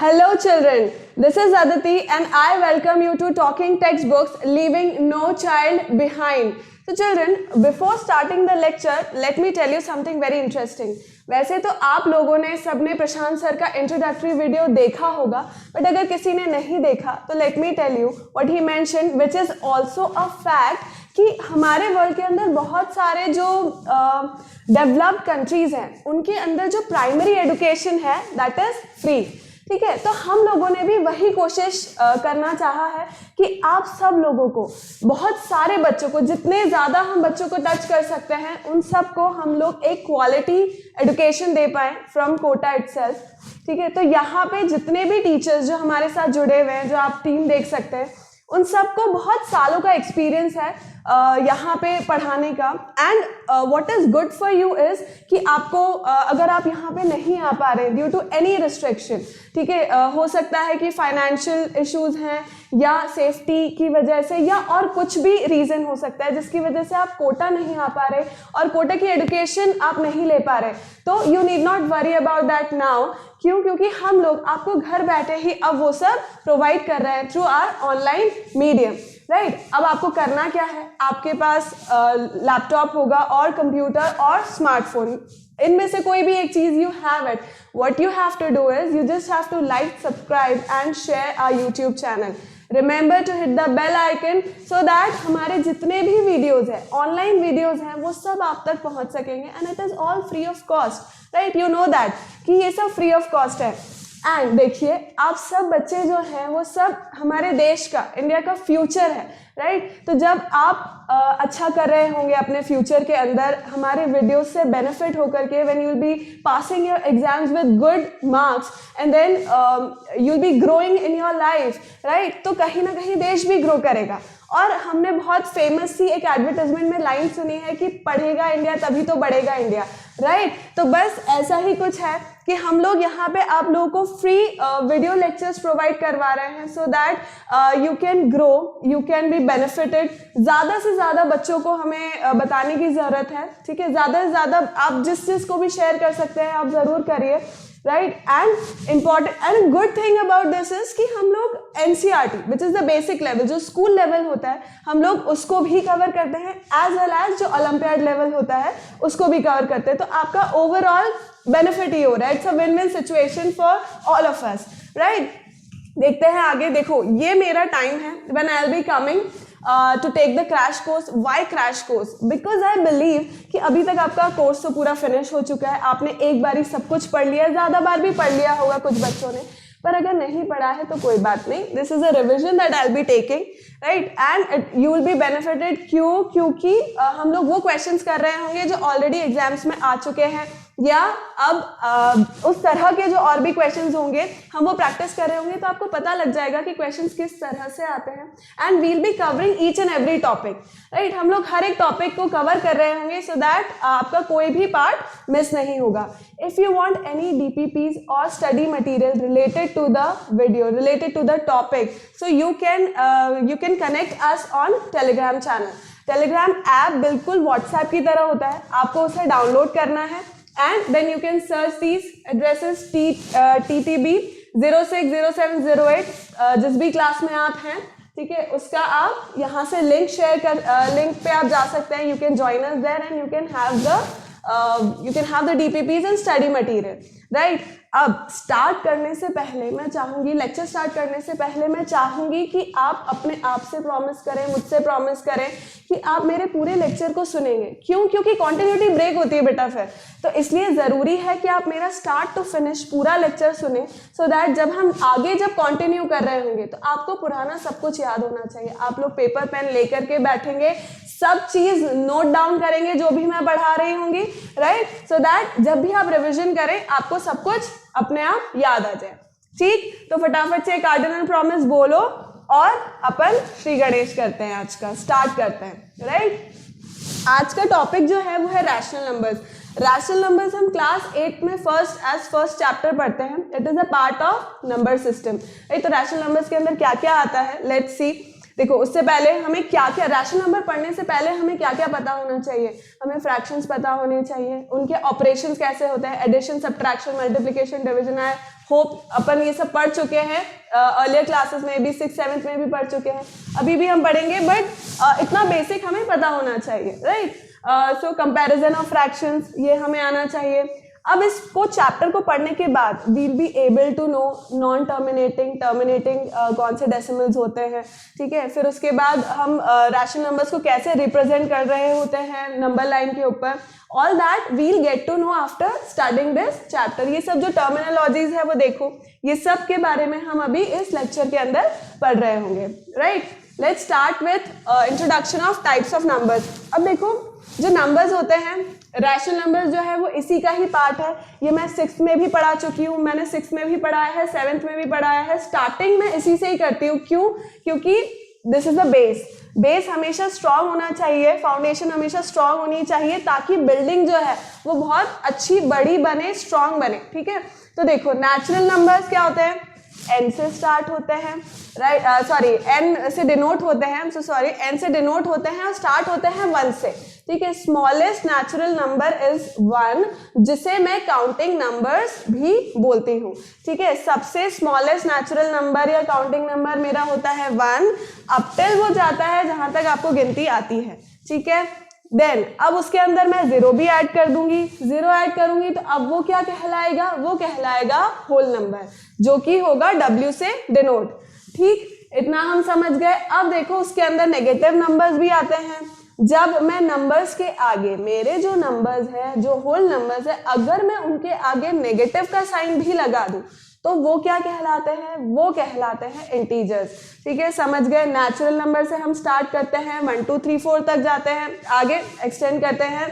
Hello children, this is Aditi and I welcome you to Talking Textbooks, Leaving No Child Behind. So children, before starting the lecture, let me tell you something very interesting. वैसे तो आप लोगों ने सबने Prashant sir का introductory video देखा होगा, but अगर किसी ने नहीं देखा तो let me tell you what he mention, which is also a fact कि हमारे वर्ल्ड के अंदर बहुत सारे जो डेवलप्ड कंट्रीज हैं उनके अंदर जो प्राइमरी एजुकेशन है दैट इज फ्री. ठीक है, तो हम लोगों ने भी वही कोशिश करना चाहा है कि आप सब लोगों को, बहुत सारे बच्चों को, जितने ज़्यादा हम बच्चों को टच कर सकते हैं उन सब को हम लोग एक क्वालिटी एजुकेशन दे पाएँ फ्रॉम कोटा इटसेल्फ. ठीक है, तो यहाँ पे जितने भी टीचर्स जो हमारे साथ जुड़े हुए हैं, जो आप टीम देख सकते हैं, उन सबको बहुत सालों का एक्सपीरियंस है यहाँ पे पढ़ाने का. And what is good for you is कि आपको अगर आप यहाँ पे नहीं आ पा रहे ड्यू टू एनी रिस्ट्रिक्शन, ठीक है, हो सकता है कि फाइनेंशियल इश्यूज हैं या सेफ्टी की वजह से या और कुछ भी रीज़न हो सकता है जिसकी वजह से आप कोटा नहीं आ पा रहे और कोटा की एजुकेशन आप नहीं ले पा रहे, तो you need not worry about that now. क्यों? क्योंकि हम लोग आपको घर बैठे ही अब वो सब प्रोवाइड कर रहे हैं through our online medium. Right, अब आपको करना क्या है, आपके पास लैपटॉप होगा और कंप्यूटर और स्मार्टफोन, इनमें से कोई भी एक चीज़ you have it. What you have to do is you just have to like, subscribe and share our YouTube channel. Remember to hit the bell icon so that हमारे जितने भी वीडियोज़ हैं, ऑनलाइन वीडियोज़ हैं, वो सब आप तक पहुंच सकेंगे. And it is all free of cost. Right, you know that कि ये सब फ्री ऑफ कॉस्ट है. एंड देखिए, आप सब बच्चे जो हैं वो सब हमारे देश का, इंडिया का फ्यूचर है. राइट, तो जब आप अच्छा कर रहे होंगे अपने फ्यूचर के अंदर हमारे वीडियो से बेनिफिट होकर के, when you will be passing your exams with good marks and then you will be growing in your life. Right, तो कहीं ना कहीं देश भी ग्रो करेगा. और हमने बहुत फेमस सी एक एडवर्टाइजमेंट में लाइन सुनी है कि पढ़ेगा इंडिया तभी तो बढ़ेगा इंडिया. राइट, तो बस ऐसा ही कुछ है कि हम लोग यहाँ पे आप लोगों को फ्री वीडियो लेक्चर्स प्रोवाइड करवा रहे हैं so that you can grow, you can be benefited. ज़्यादा से ज़्यादा बच्चों को हमें बताने की ज़रूरत है. ठीक है, ज़्यादा से ज़्यादा आप जिस चीज़ को भी शेयर कर सकते हैं आप ज़रूर करिए. Right, and important and good thing about this is कि हम लोग NCERT which is the basic level, जो स्कूल लेवल होता है, हम लोग उसको भी कवर करते हैं एज वेल एज जो ओलंपियाड लेवल होता है उसको भी कवर करते हैं. तो आपका ओवरऑल बेनिफिट ही हो रहा है. It's a win win situation for all of us. Right, देखते हैं आगे. देखो, ये मेरा टाइम है when I will be coming to take the crash course. Why crash course? Because I believe कि अभी तक आपका कोर्स तो पूरा फिनिश हो चुका है, आपने एक बार ही सब कुछ पढ़ लिया, ज़्यादा बार भी पढ़ लिया होगा कुछ बच्चों ने, पर अगर नहीं पढ़ा है तो कोई बात नहीं. This is a revision that I will be taking. Right, and you will be benefited. क्यों? क्योंकि हम लोग वो क्वेश्चंस कर रहे होंगे जो ऑलरेडी एग्जाम्स में आ चुके हैं, या अब उस तरह के जो और भी क्वेश्चंस होंगे हम वो प्रैक्टिस कर रहे होंगे, तो आपको पता लग जाएगा कि क्वेश्चंस किस तरह से आते हैं. And we'll be covering each and every topic. Right, हम लोग हर एक टॉपिक को कवर कर रहे होंगे सो दैट आपका कोई भी पार्ट मिस नहीं होगा. If you want any DPPs और study material related to the video, related to the topic, so you can connect us on Telegram channel. Telegram app बिल्कुल व्हाट्सएप की तरह होता है, आपको उसे डाउनलोड करना है. And then you can search these addresses TTB 060708. जिस भी क्लास में आप हैं, ठीक है, उसका आप यहाँ से लिंक पे आप जा सकते हैं. You can join us there and you can have the DPPs and study material. Right? अब स्टार्ट करने से पहले मैं चाहूँगी, लेक्चर स्टार्ट करने से पहले मैं चाहूँगी कि आप अपने आप से प्रॉमिस करें, मुझसे प्रॉमिस करें कि आप मेरे पूरे लेक्चर को सुनेंगे. क्यों? क्योंकि कॉन्टिन्यूटी ब्रेक होती है बेटा फिर, तो इसलिए ज़रूरी है कि आप मेरा स्टार्ट टू फिनिश पूरा लेक्चर सुने सो दैट जब हम आगे जब कंटिन्यू कर रहे होंगे तो आपको पुराना सब कुछ याद होना चाहिए. आप लोग पेपर पेन लेकर के बैठेंगे, सब चीज़ नोट डाउन करेंगे जो भी मैं पढ़ा रही होंगी. राइट, सो दैट जब भी आप रिविजन करें आपको सब कुछ अपने आप याद आ जाए. ठीक, तो फटाफट से कार्डिनल प्रॉमिस बोलो और अपन श्री गणेश करते हैं. आज का स्टार्ट करते हैं. राइट, आज का टॉपिक जो है वो है रैशनल नंबर्स. रैशनल नंबर्स हम क्लास 8 में फर्स्ट चैप्टर पढ़ते हैं. It is a part of number system. Right, तो रैशनल नंबर्स के अंदर क्या क्या आता है, लेट्स सी. देखो उससे पहले हमें क्या क्या रैशनल नंबर पढ़ने से पहले हमें क्या क्या पता होना चाहिए, हमें फ्रैक्शंस पता होने चाहिए, उनके ऑपरेशंस कैसे होते हैं, addition, subtraction, multiplication, division. I hope अपन ये सब पढ़ चुके हैं अर्लियर क्लासेस में भी, 6th 7th में भी पढ़ चुके हैं, अभी भी हम पढ़ेंगे, बट इतना बेसिक हमें पता होना चाहिए, right. So comparison of fractions ये हमें आना चाहिए। अब इसको चैप्टर को पढ़ने के बाद we'll be able to know non terminating, terminating कौन से डेसिमल्स होते हैं, ठीक है। फिर उसके बाद हम रैशनल नंबर्स को कैसे रिप्रेजेंट कर रहे होते हैं नंबर लाइन के ऊपर, all that we'll get to know after studying this chapter. ये सब जो टर्मिनोलॉजीज है वो देखो, ये सब के बारे में हम अभी इस लेक्चर के अंदर पढ़ रहे होंगे, right. Let's start with introduction of types of numbers. अब देखो जो नंबर्स होते हैं, रैशनल नंबर्स जो है वो इसी का ही पार्ट है। ये मैं 6th में भी पढ़ा चुकी हूँ, मैंने 6th में भी पढ़ाया है, 7th में भी पढ़ाया है। स्टार्टिंग में इसी से ही करती हूँ, क्यों? क्योंकि this is the base. Base हमेशा स्ट्रांग होना चाहिए, फाउंडेशन हमेशा स्ट्रांग होनी चाहिए, ताकि बिल्डिंग जो है वो बहुत अच्छी बड़ी बने, स्ट्रांग बने, ठीक है। तो देखो नेचुरल नंबर्स क्या होते हैं, n से स्टार्ट होते हैं, राइट, सॉरी n से डिनोट होते हैं, n से डिनोट होते हैं और स्टार्ट होते हैं 1 से, ठीक है। स्मॉलेस्ट नेचुरल नंबर इज 1, जिसे मैं काउंटिंग नंबर्स भी बोलती हूँ, ठीक है। सबसे स्मॉलेस्ट नेचुरल नंबर या काउंटिंग नंबर मेरा होता है 1, अप टिल वो जाता है जहां तक आपको गिनती आती है, ठीक है। देन अब उसके अंदर मैं 0 भी ऐड कर दूंगी, 0 ऐड करूंगी तो अब वो क्या कहलाएगा, वो कहलाएगा होल नंबर, जो कि होगा W से डिनोट, ठीक। इतना हम समझ गए। अब देखो उसके अंदर नेगेटिव नंबर्स भी आते हैं। जब मैं नंबर्स के आगे, मेरे जो नंबर्स हैं, जो होल नंबर्स है, अगर मैं उनके आगे नेगेटिव का साइन भी लगा दूं तो वो क्या कहलाते हैं, वो कहलाते हैं इंटीजर्स, ठीक है। समझ गए। नेचुरल नंबर से हम स्टार्ट करते हैं, 1 2 3 4 तक जाते हैं, आगे एक्सटेंड करते हैं,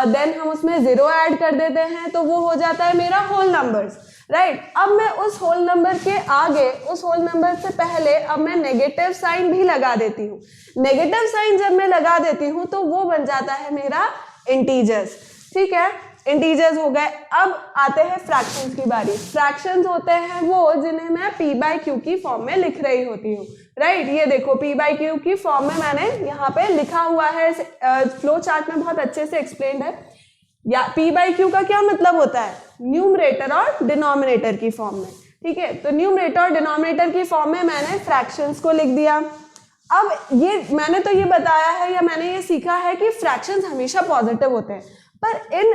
देन हम उसमें 0 ऐड कर देते हैं तो वो हो जाता है मेरा होल नंबर्स, राइट। अब मैं उस होल नंबर के आगे, उस होल नंबर से पहले अब मैं नेगेटिव साइन भी लगा देती हूँ। नेगेटिव साइन जब मैं लगा देती हूँ तो वो बन जाता है मेरा इंटीजर्स, ठीक है। इंटीजर्स हो गए। अब आते हैं फ्रैक्शंस की बारी। फ्रैक्शंस होते हैं वो जिन्हें मैं p बाई क्यू की फॉर्म में लिख रही होती हूँ, राइट। ये देखो p बाई क्यू की फॉर्म में मैंने यहाँ पे लिखा हुआ है, फ्लो चार्ट में बहुत अच्छे से एक्सप्लेन्ड है। या p बाई क्यू का क्या मतलब होता है, न्यूमरेटर और डिनोमिनेटर की फॉर्म में, ठीक है। तो न्यूमरेटर और डिनोमिनेटर की फॉर्म में मैंने फ्रैक्शंस को लिख दिया। अब ये मैंने तो ये बताया है या मैंने ये सीखा है कि फ्रैक्शंस हमेशा पॉजिटिव होते हैं, पर इन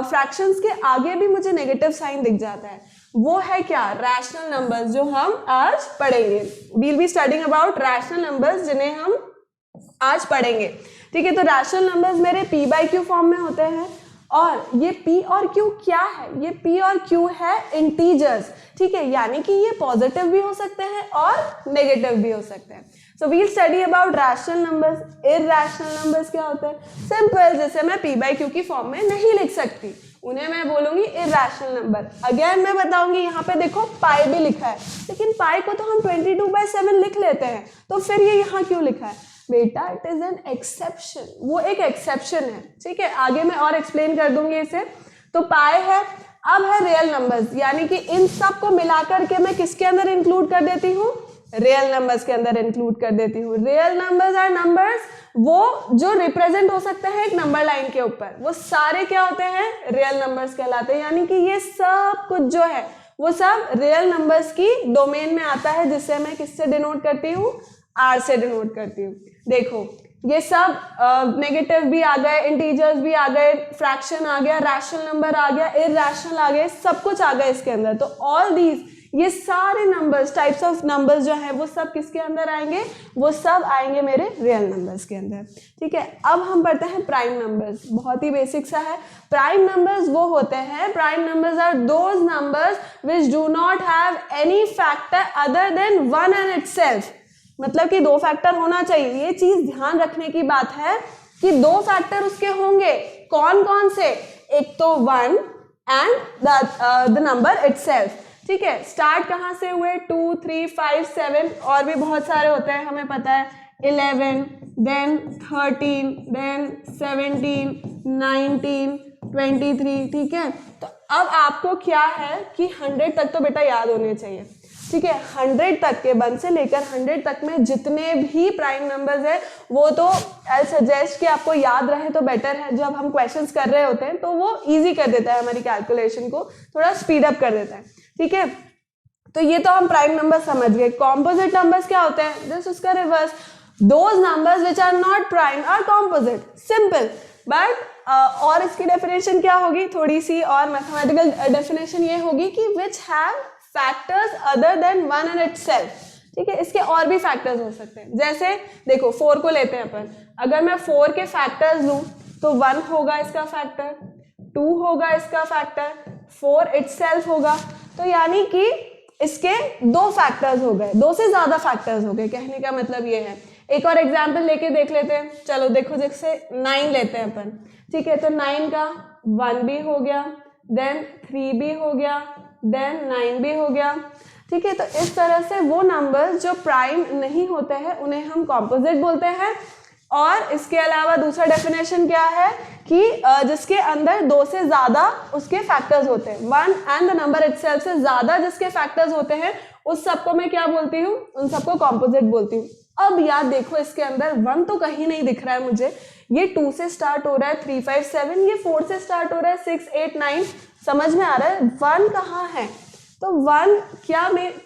फ्रैक्शंस के आगे भी मुझे नेगेटिव साइन दिख जाता है। वो है क्या, रैशनल नंबर्स, जो हम आज पढ़ेंगे। We'll be studying about rational numbers, जिन्हें हम आज पढ़ेंगे, ठीक है। तो रैशनल नंबर्स मेरे p बाई क्यू फॉर्म में होते हैं, और ये p और q क्या है, ये p और q है इंटीजर्स, ठीक है। यानी कि ये पॉजिटिव भी हो सकते हैं और नेगेटिव भी हो सकते हैं। So we'll study about rational numbers. Irrational numbers क्या होते हैं, सिंपल, जैसे मैं p बाई क्यू की फॉर्म में नहीं लिख सकती, उन्हें मैं बोलूंगी इरैशनल नंबर। अगेन मैं बताऊंगी, यहाँ पे देखो पाई भी लिखा है, लेकिन पाई को तो हम 22/7 लिख लेते हैं, तो फिर ये यहाँ क्यों लिखा है बेटा, इट इज एन एक्सेप्शन, वो एक एक्सेप्शन है, ठीक है। आगे मैं और एक्सप्लेन कर दूंगी इसे। तो पाई है। अब है रियल नंबर्स, यानी कि इन सब को मिलाकर के मैं किसके अंदर इंक्लूड कर देती हूँ, रियल नंबर्स के अंदर इंक्लूड कर देती हूँ। रियल नंबर्स आर नंबर्स वो जो रिप्रेजेंट हो सकते हैं एक नंबर लाइन के ऊपर, वो सारे क्या होते हैं, रियल नंबर्स कहलाते हैं। यानी कि ये सब कुछ जो है वो सब रियल नंबर्स की डोमेन में आता है, जिससे मैं किससे डिनोट करती हूँ, आर से डिनोट करती हूँ। देखो ये सब नेगेटिव भी आ गए, इंटीजर्स भी आ गए, फ्रैक्शन आ गया, रैशनल नंबर आ गया, इरैशनल आ गए, सब कुछ आ गया इसके अंदर। तो ऑल दीज, ये सारे नंबर्स, टाइप्स ऑफ नंबर्स जो है वो सब किसके अंदर आएंगे, वो सब आएंगे मेरे रियल नंबर्स के अंदर, ठीक है। अब हम पढ़ते हैं प्राइम नंबर्स, बहुत ही बेसिक सा है। प्राइम नंबर्स वो होते हैं, prime numbers are those numbers which do not have any factor other than 1 and itself. मतलब कि 2 फैक्टर होना चाहिए, ये चीज ध्यान रखने की बात है कि 2 फैक्टर उसके होंगे। कौन कौन से, एक तो 1 एंड द नंबर इटसेल्फ, ठीक है। स्टार्ट कहाँ से हुए, 2 3 5 7, और भी बहुत सारे होते हैं हमें पता है, 11, देन 13, देन 17, 19, 23, ठीक है। तो अब आपको क्या है कि 100 तक तो बेटा याद होने चाहिए। ठीक है। 100 तक के 1 से लेकर 100 तक में जितने भी प्राइम नंबर्स है वो तो आई सजेस्ट कि आपको याद रहे तो बेटर है। जब हम क्वेश्चंस कर रहे होते हैं तो वो इजी कर देता है, हमारी कैलकुलेशन को थोड़ा स्पीड अप कर देता है, ठीक है। तो ये तो हम प्राइम नंबर समझ गए। कॉम्पोजिट नंबर्स क्या होते हैं? जस्ट उसका reverse, those numbers which are not prime are composite, simple. But और इसकी डेफिनेशन क्या होगी, थोड़ी सी और मैथमेटिकल डेफिनेशन ये होगी कि which have factors other than 1 and itself, ठीक है। इसके और भी फैक्टर्स हो सकते हैं, जैसे देखो 4 को लेते हैं अपन, अगर मैं 4 के फैक्टर्स लूं तो 1 होगा इसका फैक्टर, 2 होगा इसका फैक्टर, 4 इटसेल्फ होगा। तो यानी कि इसके 2 फैक्टर्स हो गए, 2 से ज्यादा फैक्टर्स हो गए, कहने का मतलब ये है। एक और एग्जाम्पल लेके देख लेते हैं, चलो देखो, जैसे 9 लेते हैं अपन, ठीक है। तो 9 का 1 भी हो गया, देन 3 भी हो गया, देन 9 भी हो गया, ठीक है। तो इस तरह से वो नंबर जो प्राइम नहीं होते हैं उन्हें हम कॉम्पोजिट बोलते हैं। और इसके अलावा दूसरा डेफिनेशन क्या है कि जिसके अंदर 2 से ज्यादा उसके फैक्टर्स होते हैं, 1 एंड द नंबर इटसेल्फ से ज्यादा जिसके फैक्टर्स होते हैं उस सबको मैं क्या बोलती हूँ, उन सबको कॉम्पोजिट बोलती हूँ। अब याद देखो, इसके अंदर 1 तो कहीं नहीं दिख रहा है मुझे, ये 2 से स्टार्ट हो रहा है, 3 5 7, ये 4 से स्टार्ट हो रहा है, 6 8 9, समझ में आ रहा है। 1 कहाँ है? तो 1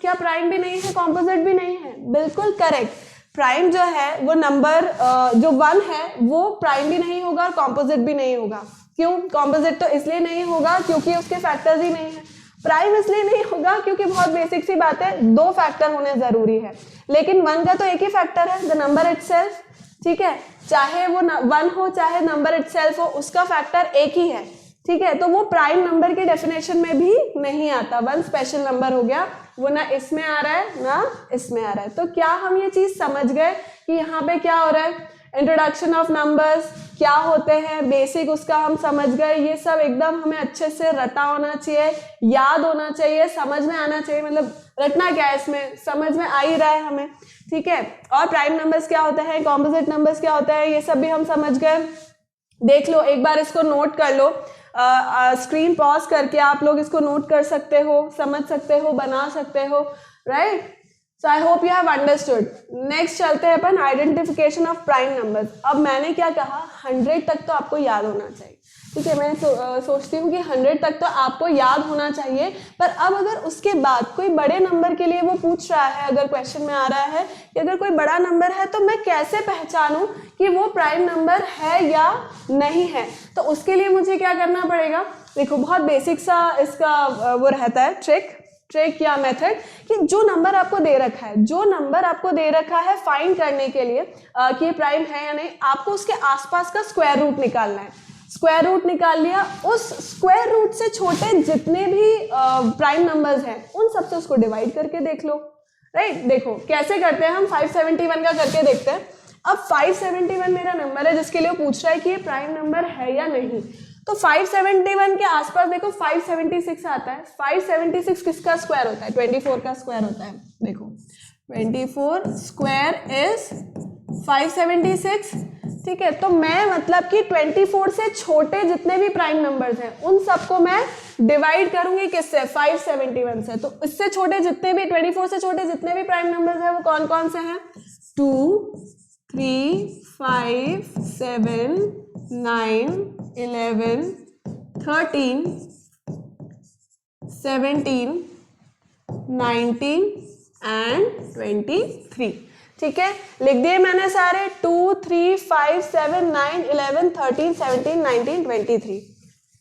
क्या प्राइम भी नहीं है, कॉम्पोजिट भी नहीं है? बिल्कुल करेक्ट। प्राइम जो है वो नंबर जो 1 है वो प्राइम भी नहीं होगा और कॉम्पोजिट भी नहीं होगा। क्यों? कॉम्पोजिट तो इसलिए नहीं होगा क्योंकि उसके फैक्टर्स ही नहीं है। प्राइम इसलिए नहीं होगा क्योंकि बहुत बेसिक सी बात है, 2 फैक्टर होने जरूरी है। लेकिन 1 का तो एक ही फैक्टर है, द नंबर इटसेल्फ, ठीक है। चाहे वो 1 हो चाहे नंबर इटसेल्फ हो, उसका फैक्टर एक ही है, ठीक है। तो वो प्राइम नंबर के डेफिनेशन में भी नहीं आता। 1 स्पेशल नंबर हो गया, वो ना इसमें आ रहा है ना इसमें आ रहा है। तो क्या हम ये चीज समझ गए कि यहाँ पे क्या हो रहा है? इंट्रोडक्शन ऑफ नंबर्स क्या होते हैं, बेसिक उसका हम समझ गए। ये सब एकदम हमें अच्छे से रटा होना चाहिए, याद होना चाहिए, समझ में आना चाहिए। मतलब रटना क्या है, इसमें समझ में आ ही रहा है हमें, ठीक है। और प्राइम नंबर्स क्या होते हैं, कॉम्पोजिट नंबर्स क्या होते हैं, ये सब भी हम समझ गए। देख लो, एक बार इसको नोट कर लो, स्क्रीन पॉज करके आप लोग इसको नोट कर सकते हो, समझ सकते हो, बना सकते हो, right. So I hope you have understood. Next चलते हैं अपन आइडेंटिफिकेशन ऑफ प्राइम नंबर्स। अब मैंने क्या कहा, 100 तक तो आपको याद होना चाहिए, ठीक है। मैं सोचती हूँ कि 100 तक तो आपको याद होना चाहिए। पर अब अगर उसके बाद कोई बड़े नंबर के लिए वो पूछ रहा है, अगर क्वेश्चन में आ रहा है कि अगर कोई बड़ा नंबर है तो मैं कैसे पहचानूं कि वो प्राइम नंबर है या नहीं है? तो उसके लिए मुझे क्या करना पड़ेगा? देखो, बहुत बेसिक सा इसका वो रहता है ट्रिक या मेथड, कि जो नंबर आपको दे रखा है फाइंड करने के लिए कि ये प्राइम है या नहीं, आपको उसके आसपास का स्क्वायर रूट निकालना है। स्क्वायर रूट निकाल लिया, उस स्क्वायर रूट से छोटे जितने भी प्राइम नंबर्स हैं उन सबसे उसको डिवाइड करके देख लो, राइट। देखो कैसे करते हैं हम, 571 का करके देखते हैं। अब 571 मेरा नंबर है जिसके लिए वो पूछ रहा है कि ये प्राइम नंबर है या नहीं। तो 571 के आसपास देखो 576 आता है। 576 किसका स्क्वायर होता है? 24 का स्क्वायर होता है। देखो 24 स्क्वायर इज 576, ठीक है। तो मैं मतलब कि 24 से छोटे जितने भी प्राइम नंबर्स हैं उन सबको मैं डिवाइड करूंगी किससे? 571 से। तो इससे छोटे जितने भी 24 से छोटे जितने भी प्राइम नंबर्स हैं वो कौन कौन से हैं? 2 3 5 7 9 11 13 17 19 एंड 23, ठीक है। लिख दिए मैंने सारे, 2 3 5 7 9 11 13 17 19 23,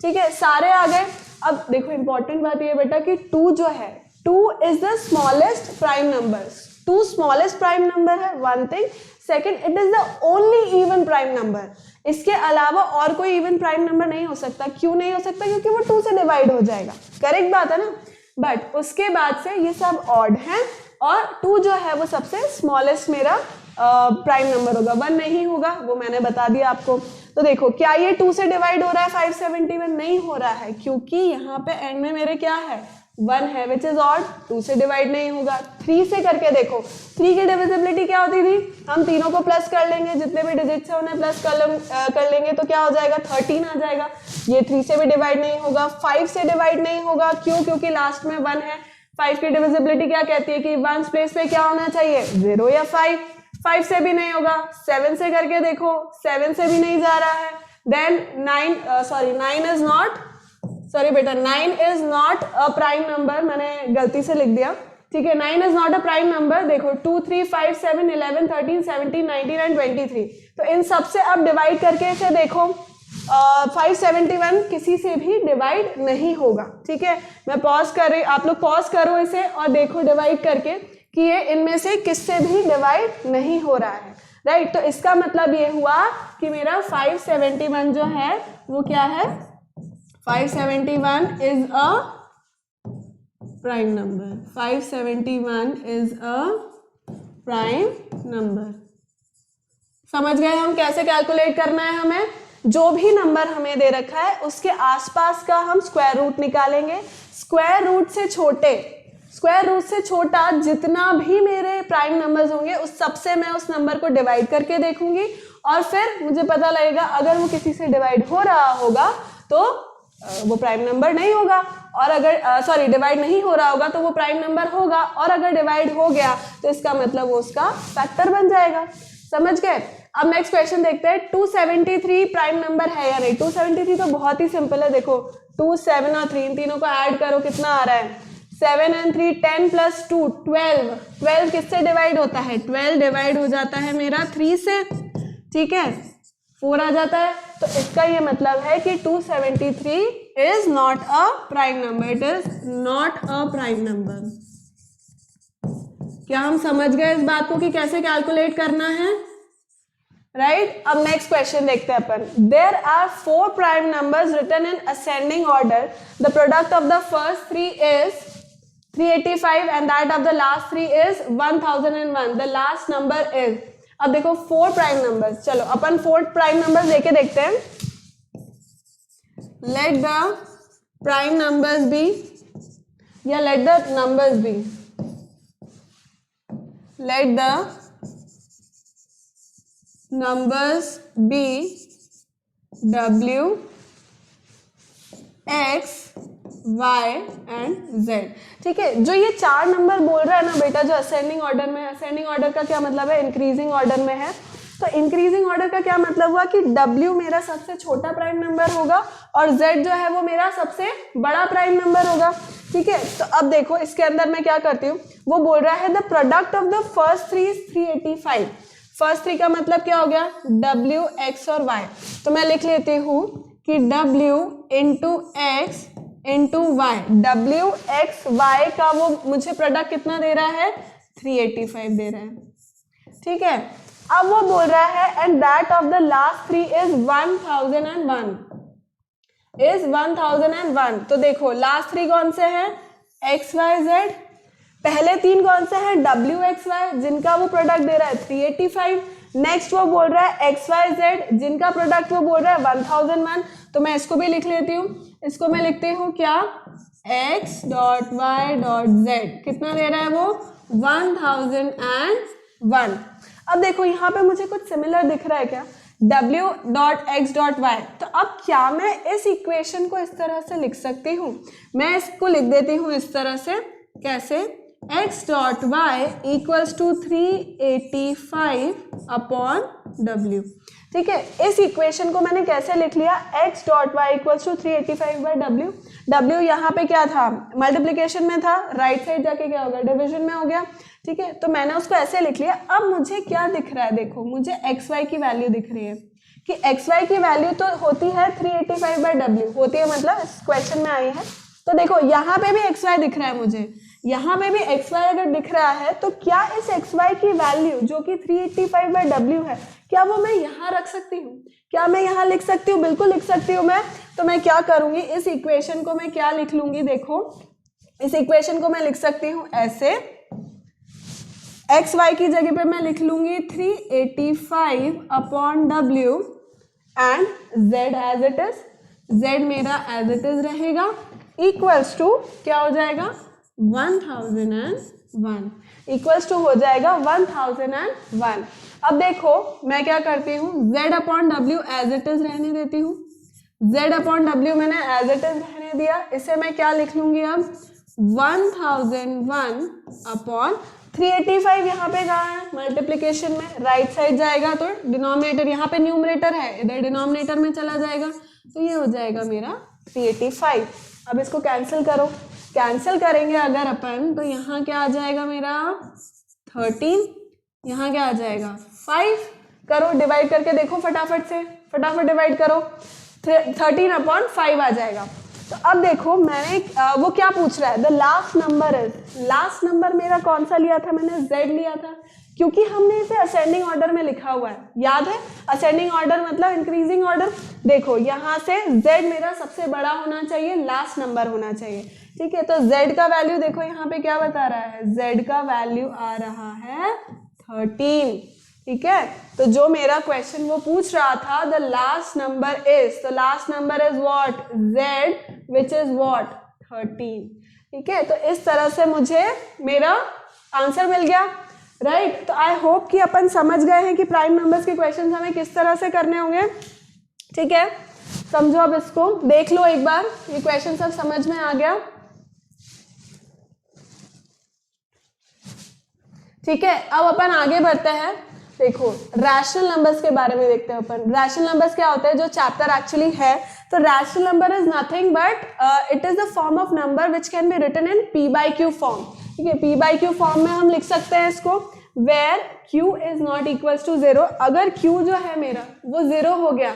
ठीक है, सारे आ गए। अब देखो इंपॉर्टेंट बात ये बेटा कि 2 जो है, 2 is the smallest prime number. 2 smallest prime number है, one thing. Second, it is the only even prime number. इसके अलावा और कोई इवन प्राइम नंबर नहीं हो सकता। क्यों नहीं हो सकता? क्योंकि वो 2 से डिवाइड हो जाएगा, करेक्ट बात है ना। बट उसके बाद से ये सब ऑड हैं और 2 जो है वो सबसे स्मॉलेस्ट मेरा प्राइम नंबर होगा, 1 नहीं होगा, वो मैंने बता दिया आपको। तो देखो, क्या ये 2 से डिवाइड हो रहा है? 571 नहीं हो रहा है, क्योंकि यहाँ पे एंड में मेरे क्या है? 1 है, विच इज ऑड, 2 से डिवाइड नहीं होगा। 3 से करके देखो, 3 की डिविजिबिलिटी क्या होती थी? हम तीनों को प्लस कर लेंगे, जितने भी डिजिट्स है उन्हें प्लस कर लेंगे, तो क्या हो जाएगा? 13 आ जाएगा। ये 3 से भी डिवाइड नहीं होगा, 5 से डिवाइड नहीं होगा। क्यों? क्योंकि लास्ट में 1 है। 5 की डिविजिबिलिटी क्या कहती है कि वंस प्लेस पे क्या होना चाहिए, 0 या 5। 5 से भी नहीं होगा, 7 से करके देखो, 7 से भी नहीं जा रहा है। देन 9 इज नॉट, सॉरी बेटा, 9 is not a prime number, मैंने गलती से लिख दिया, ठीक है। 9 is not a prime number. देखो 2, 3, 5, 7, 11, 13, 17, 19 एंड 23, तो इन सबसे अब डिवाइड करके इसे देखो, 571 किसी से भी डिवाइड नहीं होगा, ठीक है। मैं पॉज कर रही, आप लोग पॉज करो इसे और देखो डिवाइड करके कि ये इनमें से किससे भी डिवाइड नहीं हो रहा है, राइट। तो इसका मतलब ये हुआ कि मेरा 571 जो है वो क्या है, 571 is a prime number, 571 is a prime number. समझ गए हम कैसे कैलकुलेट करना है हमें? जो भी नंबर हमें दे रखा है उसके आसपास का हम स्क्वायर रूट निकालेंगे। स्क्वायर रूट से छोटा जितना भी मेरे प्राइम नंबर्स होंगे उस सबसे मैं उस नंबर को डिवाइड करके देखूंगी और फिर मुझे पता लगेगा अगर वो किसी से डिवाइड हो रहा होगा तो वो प्राइम नंबर नहीं होगा, और अगर डिवाइड नहीं हो रहा होगा तो वो प्राइम नंबर होगा, और अगर डिवाइड हो गया तो इसका मतलब वो उसका फैक्टर बन जाएगा। समझ गए? अब नेक्स्ट क्वेश्चन देखते हैं, 273 प्राइम नंबर है या नहीं। 273 तो बहुत ही सिंपल है, देखो 2, 7 और 3 इन तीनों को ऐड करो, कितना आ रहा है, 7 and 3 10 + 2 12। 12 किससे डिवाइड होता है, 12 डिवाइड हो जाता है मेरा 3 से, ठीक है, 4 आ जाता है। तो इसका ये मतलब है कि 273 is not a prime number, it is not a prime number. क्या हम समझ गए इस बात को कि कैसे कैलकुलेट करना है, राइट। अब नेक्स्ट क्वेश्चन देखते हैं अपन। There are 4 prime numbers written in ascending order, the product of the first 3 is 385 and that of the last 3 is 1001, the last number is. अब देखो 4 प्राइम नंबर्स, चलो अपन 4 प्राइम नंबर्स लेके देखते हैं। Let the prime numbers be, या let the numbers be, let the numbers be W, X, Y and Z, ठीक है। जो ये 4 नंबर बोल रहा है ना बेटा, जो असेंडिंग ऑर्डर में, असेंडिंग ऑर्डर का क्या मतलब है, इंक्रीजिंग ऑर्डर में है। तो इंक्रीजिंग ऑर्डर का क्या मतलब हुआ कि W मेरा सबसे छोटा प्राइम नंबर होगा और Z जो है वो मेरा सबसे बड़ा प्राइम नंबर होगा, ठीक है। तो अब देखो इसके अंदर मैं क्या करती हूँ, वो बोल रहा है the product of the first 3 is 385। First 3 का मतलब क्या हो गया, W, X और Y। तो मैं लिख लेती हूँ कि W into x into y, W, X, Y का वो मुझे प्रोडक्ट कितना दे रहा है, 385 दे रहा है, ठीक है। अब वो बोल रहा है and that of the last 3 is 1001, is 1001। तो देखो लास्ट 3 कौन से हैं, X, Y, Z। पहले 3 कौन से हैं, W, X, Y, जिनका वो प्रोडक्ट दे रहा है 385। नेक्स्ट वो बोल रहा है X, Y, Z, जिनका प्रोडक्ट वो बोल रहा है 1001। तो मैं इसको भी लिख लेती हूँ, इसको मैं लिखती हूँ क्या, X dot Y dot Z, कितना दे रहा है वो, 1001। अब देखो यहाँ पे मुझे कुछ सिमिलर दिख रहा है क्या, W dot X dot Y। तो अब क्या मैं इस इक्वेशन को इस तरह से लिख सकती हूँ, मैं इसको लिख देती हूँ इस तरह से, कैसे, x dot y equals to 385 upon w, ठीक है। इस इक्वेशन को मैंने कैसे लिख लिया, x dot y equals to 385 by w। w यहाँ पे क्या था, मल्टीप्लिकेशन में था, राइट साइड जाके क्या होगा, डिवीजन में हो गया, ठीक है। तो मैंने उसको ऐसे लिख लिया। अब मुझे क्या दिख रहा है, देखो मुझे एक्स वाई की वैल्यू दिख रही है कि एक्स वाई की वैल्यू तो होती है 385 बाई w, होती है मतलब इस क्वेश्चन में आई है। तो देखो यहाँ पे भी एक्स वाई दिख रहा है मुझे, यहाँ पे भी एक्स वाई अगर दिख रहा है तो क्या इस एक्स वाई की वैल्यू जो कि 385 बाई w है, क्या वो मैं यहाँ रख सकती हूँ, क्या मैं यहाँ लिख सकती हूँ, बिल्कुल लिख सकती हूँ मैं। तो मैं क्या करूँगी, इस इक्वेशन को मैं क्या लिख लूँगी, देखो इस इक्वेशन को मैं लिख सकती हूँ ऐसे, एक्स वाई की जगह पे मैं लिख लूँगी 385 upon w and z as it is, z मेरा एज इट इज रहेगा, इक्वल्स टू क्या हो जाएगा 1001, इक्वल्स टू हो जाएगा 1001। अब देखो मैं क्या करती हूँ, z upon w as it is रहने देती हूँ, z अपॉन w मैंने एज इट इज रहने दिया, इसे मैं क्या लिख लूंगी अब 1001 अपॉन 385 यहाँ पे कहाँ है मल्टीप्लीकेशन में, राइट साइड जाएगा तो डिनोमिनेटर, यहाँ पे न्यूमरेटर है इधर डिनोमिनेटर में चला जाएगा, तो ये हो जाएगा मेरा 385। अब इसको कैंसिल करो, कैंसिल करेंगे अगर अपन तो यहाँ क्या आ जाएगा मेरा 13, यहाँ क्या आ जाएगा 5। करो डिवाइड करके देखो फटाफट से, फटाफट डिवाइड करो, 13/5 आ जाएगा। तो अब देखो मैंने वो क्या पूछ रहा है, the last number is, last number मेरा कौन सा लिया था, मैंने z लिया था, क्योंकि हमने इसे असेंडिंग ऑर्डर में लिखा हुआ है, याद है असेंडिंग ऑर्डर मतलब इंक्रीजिंग ऑर्डर। देखो यहाँ से z मेरा सबसे बड़ा होना चाहिए, लास्ट नंबर होना चाहिए, ठीक है। तो z का वैल्यू देखो यहाँ पे क्या बता रहा है, z का वैल्यू आ रहा है 13, ठीक है। तो जो मेरा क्वेश्चन वो पूछ रहा था द लास्ट नंबर इज, तो last number is what, z which is what 13, ठीक है। तो इस तरह से मुझे मेरा आंसर मिल गया, राइट। तो आई होप कि अपन समझ गए हैं कि प्राइम नंबर्स के क्वेश्चन हमें किस तरह से करने होंगे, ठीक है। समझो, अब इसको देख लो एक बार, ये क्वेश्चन सब समझ में आ गया, ठीक है। अब अपन आगे बढ़ते हैं, देखो रैशनल नंबर्स के बारे में देखते हैं अपन। रैशनल नंबर्स क्या होता है, जो चैप्टर एक्चुअली है, तो rational number is nothing but it is the form of number which can be written in p/q form, ठीक है। p/q फॉर्म में हम लिख सकते हैं इसको, where q is not equals to 0, अगर q जो है मेरा वो 0 हो गया,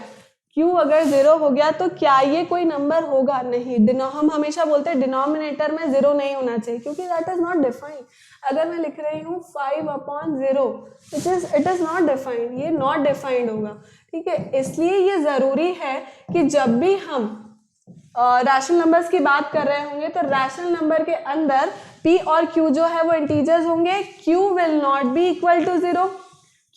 q अगर 0 हो गया तो क्या ये कोई नंबर होगा, नहीं। हम हमेशा बोलते हैं डिनोमिनेटर में 0 नहीं होना चाहिए, क्योंकि दैट इज नॉट डिफाइंड। अगर मैं लिख रही हूँ 5/0, इट इज नॉट डिफाइंड, ये नॉट डिफाइंड होगा, ठीक है। इसलिए ये जरूरी है कि जब भी हम रैशनल नंबर्स की बात कर रहे होंगे तो रैशनल नंबर के अंदर p और q जो है वो इंटीजर्स होंगे, q will not be equal to 0,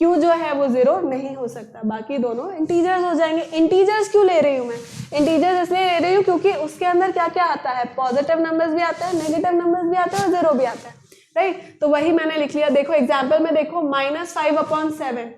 q जो है वो 0 नहीं हो सकता, बाकी दोनों इंटीजर्स हो जाएंगे। इंटीजर्स क्यों ले रही हूँ मैं, इंटीजर्स इसलिए ले रही हूँ क्योंकि उसके अंदर क्या क्या आता है, पॉजिटिव नंबर्स भी आता है, नेगेटिव नंबर्स भी आते हैं और 0 भी आता है, राइट। तो वही मैंने लिख लिया, देखो एग्जाम्पल में देखो -5/7,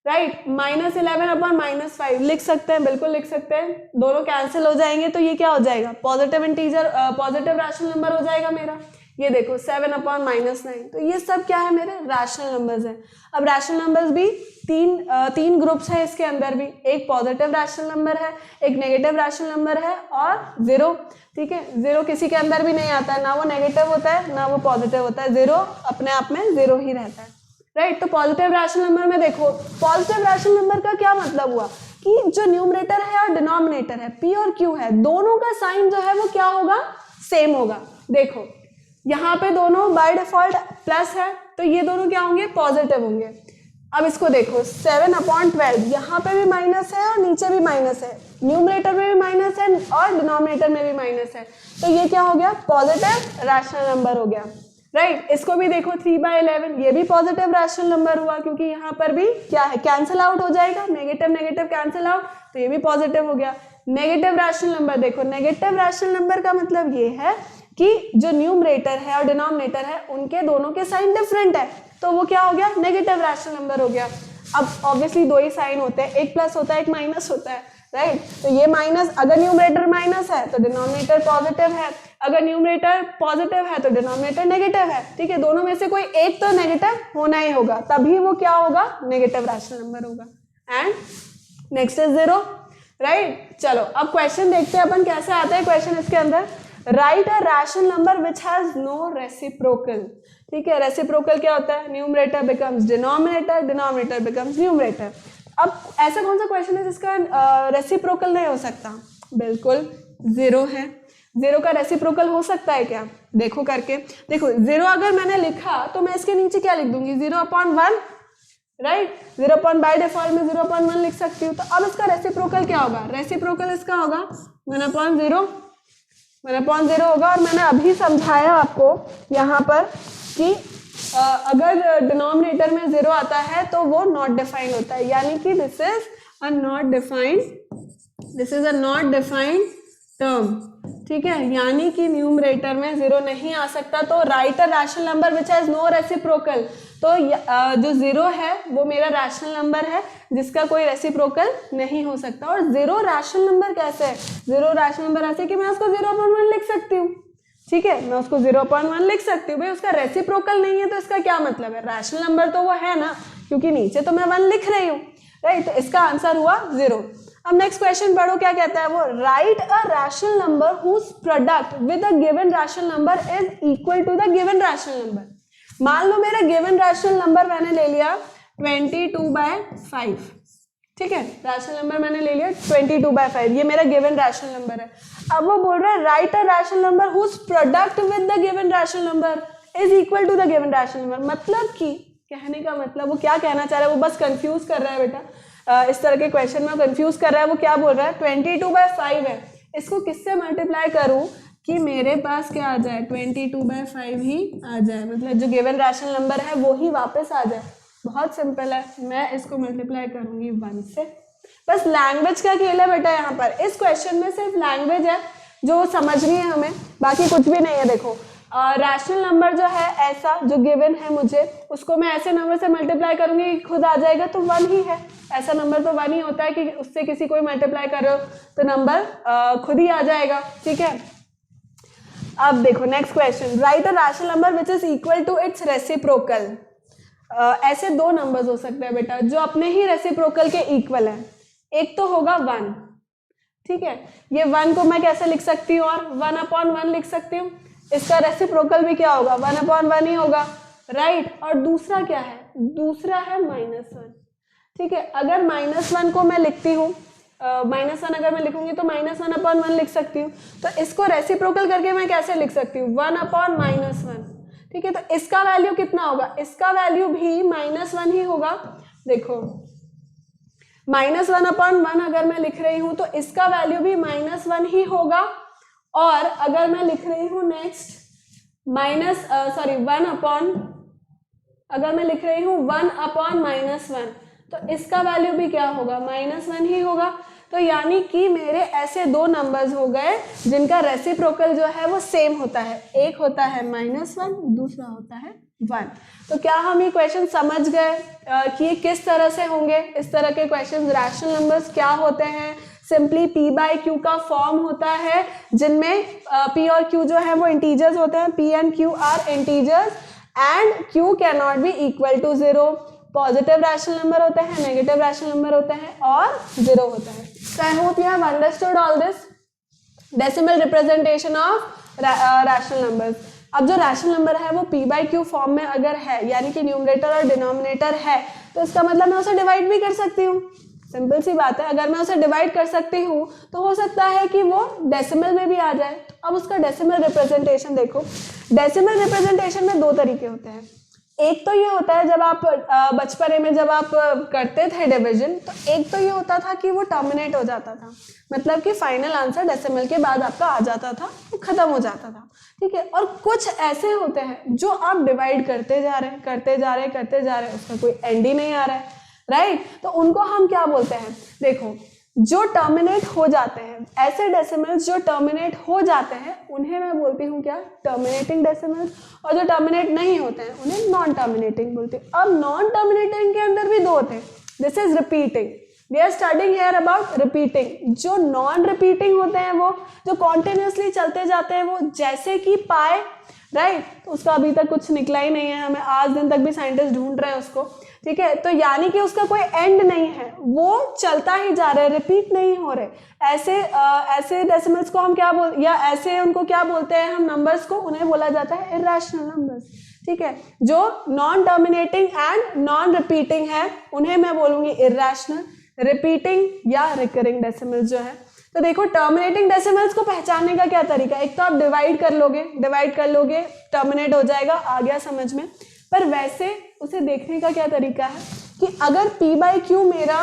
राइट, -11/-5 लिख सकते हैं, बिल्कुल लिख सकते हैं, दोनों कैंसिल हो जाएंगे तो ये क्या हो जाएगा, positive integer, positive rational number हो जाएगा मेरा। ये देखो 7/-9, तो ये सब क्या है, मेरे रैशनल नंबर्स हैं। अब रैशनल नंबर्स भी तीन ग्रुप्स हैं इसके अंदर भी, एक पॉजिटिव रैशनल नंबर है, एक नेगेटिव रैशनल नंबर है और 0, ठीक है। 0 किसी के अंदर भी नहीं आता है, ना वो नेगेटिव होता है ना वो पॉजिटिव होता है, 0 अपने आप में 0 ही रहता है, राइट। तो पॉजिटिव रैशनल नंबर में देखो, पॉजिटिव रैशनल नंबर का क्या मतलब हुआ कि जो न्यूमरेटर है और डिनोमिनेटर है, p और q है, दोनों का साइन जो है वो क्या होगा, सेम होगा। देखो यहाँ पे दोनों बाय डिफॉल्ट प्लस है, तो ये दोनों क्या होंगे, पॉजिटिव होंगे। अब इसको देखो 7/12, यहाँ पे भी माइनस है और नीचे भी माइनस है, न्यूमरेटर में भी माइनस है और डिनोमिनेटर में भी माइनस है, तो ये क्या हो गया, पॉजिटिव रैशनल नंबर हो गया, राइट। इसको भी देखो 3/11, ये भी पॉजिटिव रैशनल नंबर हुआ, क्योंकि यहाँ पर भी क्या है, कैंसिल आउट हो जाएगा, नेगेटिव नेगेटिव कैंसिल आउट, तो ये भी पॉजिटिव हो गया। नेगेटिव रैशनल नंबर देखो, नेगेटिव रैशनल नंबर का मतलब ये है कि जो न्यूमरेटर है और डिनोमिनेटर है उनके दोनों के साइन डिफरेंट है, तो वो क्या हो गया, नेगेटिव रैशनल नंबर हो गया। अब ऑब्वियसली 2 ही साइन होते हैं, एक प्लस होता है एक माइनस होता है, राइट। तो ये माइनस, अगर न्यूमरेटर माइनस है तो डिनोमिनेटर पॉजिटिव है, अगर न्यूमरेटर पॉजिटिव है तो डिनोमिनेटर नेगेटिव है, ठीक है। दोनों में से कोई एक तो नेगेटिव होना ही होगा, तभी वो क्या होगा, नेगेटिव रैशनल नंबर होगा। And next is 0, right. चलो अब क्वेश्चन देखते हैं अपन कैसे आता है क्वेश्चन इसके अंदर। Write a rational number which has no reciprocal, ठीक है। रेसिप्रोकल क्या होता है, numerator becomes denominator, denominator becomes numerator. अब ऐसा कौन सा क्वेश्चन है जिसका रेसिप्रोकल नहीं हो सकता, बिल्कुल 0 है। 0 का रेसिप्रोकल हो सकता है क्या, देखो करके देखो, 0 अगर मैंने लिखा तो मैं इसके नीचे क्या लिख दूंगी, 0/1, राइट। 0 बाय डिफॉल्ट में 0/1 लिख सकती हूँ। तो अब इसका रेसिप्रोकल क्या होगा, रेसिप्रोकल इसका होगा 1/0, 1/0 होगा। और मैंने अभी समझाया आपको यहाँ पर कि अगर डिनोमिनेटर में 0 आता है तो वो नॉट डिफाइंड होता है, यानी कि this is a not defined term, ठीक है। यानी कि न्यूमरेटर में 0 नहीं आ सकता। तो write a rational number which has no reciprocal, तो जो 0 है वो मेरा रैशनल नंबर है जिसका कोई रेसिप्रोकल नहीं हो सकता। और 0 रैशनल नंबर कैसे है, 0 रैशनल नंबर ऐसे कि मैं उसको 0/1 लिख सकती हूँ, ठीक है, मैं उसको 0.1 लिख सकती हूँ। भाई उसका रेसिप्रोकल नहीं है तो इसका क्या मतलब है, रैशनल नंबर तो वो है ना, क्योंकि नीचे तो मैं 1 लिख रही हूँ, राइट। तो इसका आंसर हुआ 0। अब नेक्स्ट क्वेश्चन पढ़ो, क्या कहता है वो, write a rational number whose product with a given rational number is equal to the given rational number. मान लो मेरा गिवन रैशनल नंबर मैंने ले लिया 22/5, ठीक है, रैशनल नंबर मैंने ले लिया 22/5, ये मेरा गिवन रैशनल नंबर है। अब वो बोल रहा है write a rational number whose product with the given rational number is equal to the given rational number. मतलब कि कहने का मतलब वो क्या कहना चाह रहा है, वो बस कंफ्यूज कर रहा है बेटा, इस तरह के क्वेश्चन में कंफ्यूज कर रहा है। वो क्या बोल रहा है, 22/5 है, इसको किससे मल्टीप्लाई करूं कि मेरे पास क्या आ जाए, 22/5 ही आ जाए, मतलब जो गिवन रैशनल नंबर है वो ही वापस आ जाए। बहुत सिंपल है, मैं इसको मल्टीप्लाई करूंगी 1 से। बस लैंग्वेज का खेल है बेटा, यहाँ पर इस क्वेश्चन में सिर्फ लैंग्वेज है जो समझनी है हमें, बाकी कुछ भी नहीं है। देखो रैशनल नंबर जो है ऐसा जो गिवन है मुझे, उसको मैं ऐसे नंबर से मल्टीप्लाई करूंगी खुद आ जाएगा, तो 1 ही है। ऐसा नंबर तो 1 ही होता है कि उससे किसी को मल्टीप्लाई कर रहे हो तो नंबर खुद ही आ जाएगा, ठीक है। अब देखो next question, write a rational number which is equal to its reciprocal. ऐसे 2 नंबर्स हो सकते हैं बेटा जो अपने ही रेसिप्रोकल के इक्वल है। एक तो होगा 1, ठीक है, ये 1 को मैं कैसे लिख सकती हूँ, और 1/1 लिख सकती हूँ, इसका रेसिप्रोकल भी क्या होगा, 1/1 ही होगा, राइट। और दूसरा क्या है, दूसरा है -1, ठीक है। अगर -1 को मैं लिखती हूँ, -1 अगर मैं लिखूंगी तो -1/1 लिख सकती हूँ, तो इसको रेसिप्रोकल करके मैं कैसे लिख सकती हूँ, 1/-1, ठीक है। तो इसका वैल्यू कितना होगा, इसका वैल्यू भी -1 ही होगा। देखो -1/1 अगर मैं लिख रही हूं तो इसका वैल्यू भी -1 ही होगा। और अगर मैं लिख रही हूं नेक्स्ट अगर मैं लिख रही हूं 1/-1 तो इसका वैल्यू भी क्या होगा, -1 ही होगा। तो यानी कि मेरे ऐसे 2 नंबर्स हो गए जिनका रेसिप्रोकल जो है वो सेम होता है, एक होता है -1, दूसरा होता है 1। तो क्या हम ये क्वेश्चन समझ गए कि ये किस तरह से होंगे, इस तरह के क्वेश्चन। रैशनल नंबर्स क्या होते हैं, सिंपली P/Q का फॉर्म होता है जिनमें P और Q जो है वो इंटीजर्स होते हैं, P and Q are integers and Q can not be equal to 0। Positive rational number होते हैं, नेगेटिव रैशनल नंबर होते हैं और 0 होता है। So I hope you have understood all this decimal representation of rational numbers। अब जो rational number है वो P/Q फॉर्म में अगर है, यानी कि न्यूमरेटर और डिनोमिनेटर है, तो इसका मतलब मैं उसे डिवाइड भी कर सकती हूँ। सिंपल सी बात है, अगर मैं उसे डिवाइड कर सकती हूँ तो हो सकता है कि वो डेसिमल में भी आ जाए। अब उसका डेसिमल रिप्रेजेंटेशन देखो, डेसिमल रिप्रेजेंटेशन में 2 तरीके होते हैं। एक तो ये होता है जब आप बचपने में जब आप करते थे डिवीजन, तो एक तो ये होता था कि वो टर्मिनेट हो जाता था, मतलब कि फाइनल आंसर डेसिमल के बाद आपका आ जाता था, वो खत्म हो जाता था, ठीक है। और कुछ ऐसे होते हैं जो आप डिवाइड करते जा रहे हैं, उसका कोई एंड ही नहीं आ रहा है, राइट। तो उनको हम क्या बोलते हैं, देखो जो टर्मिनेट हो जाते हैं, ऐसे डेसिमल्स जो टर्मिनेट हो जाते हैं उन्हें मैं बोलती हूँ क्या, टर्मिनेटिंग डेसिमल्स। और जो टर्मिनेट नहीं होते हैं उन्हें नॉन टर्मिनेटिंग बोलते हैं। अब नॉन टर्मिनेटिंग के अंदर भी 2 होते हैं, this is repeating, we are studying here about repeating. जो नॉन रिपीटिंग होते हैं वो जो कॉन्टिन्यूसली चलते जाते हैं, वो जैसे कि पाए, राइट। तो उसका अभी तक कुछ निकला ही नहीं है, हमें आज दिन तक भी साइंटिस्ट ढूंढ रहे हैं उसको, ठीक है। तो यानी कि उसका कोई एंड नहीं है, वो चलता ही जा रहा है, रिपीट नहीं हो रहे। ऐसे डेसिमल्स को हम क्या या ऐसे उनको क्या बोलते हैं हम नंबर्स को, उन्हें बोला जाता है इरैशनल नंबर्स, ठीक है। जो non terminating and non repeating है उन्हें मैं बोलूंगी इरैशनल, रिपीटिंग या रिकरिंग डेसिमल्स जो है। तो देखो टर्मिनेटिंग डेसिमल्स को पहचानने का क्या तरीका, एक तो आप डिवाइड कर लोगे टर्मिनेट हो जाएगा, आ गया समझ में। पर वैसे उसे देखने का क्या तरीका है कि अगर P/Q मेरा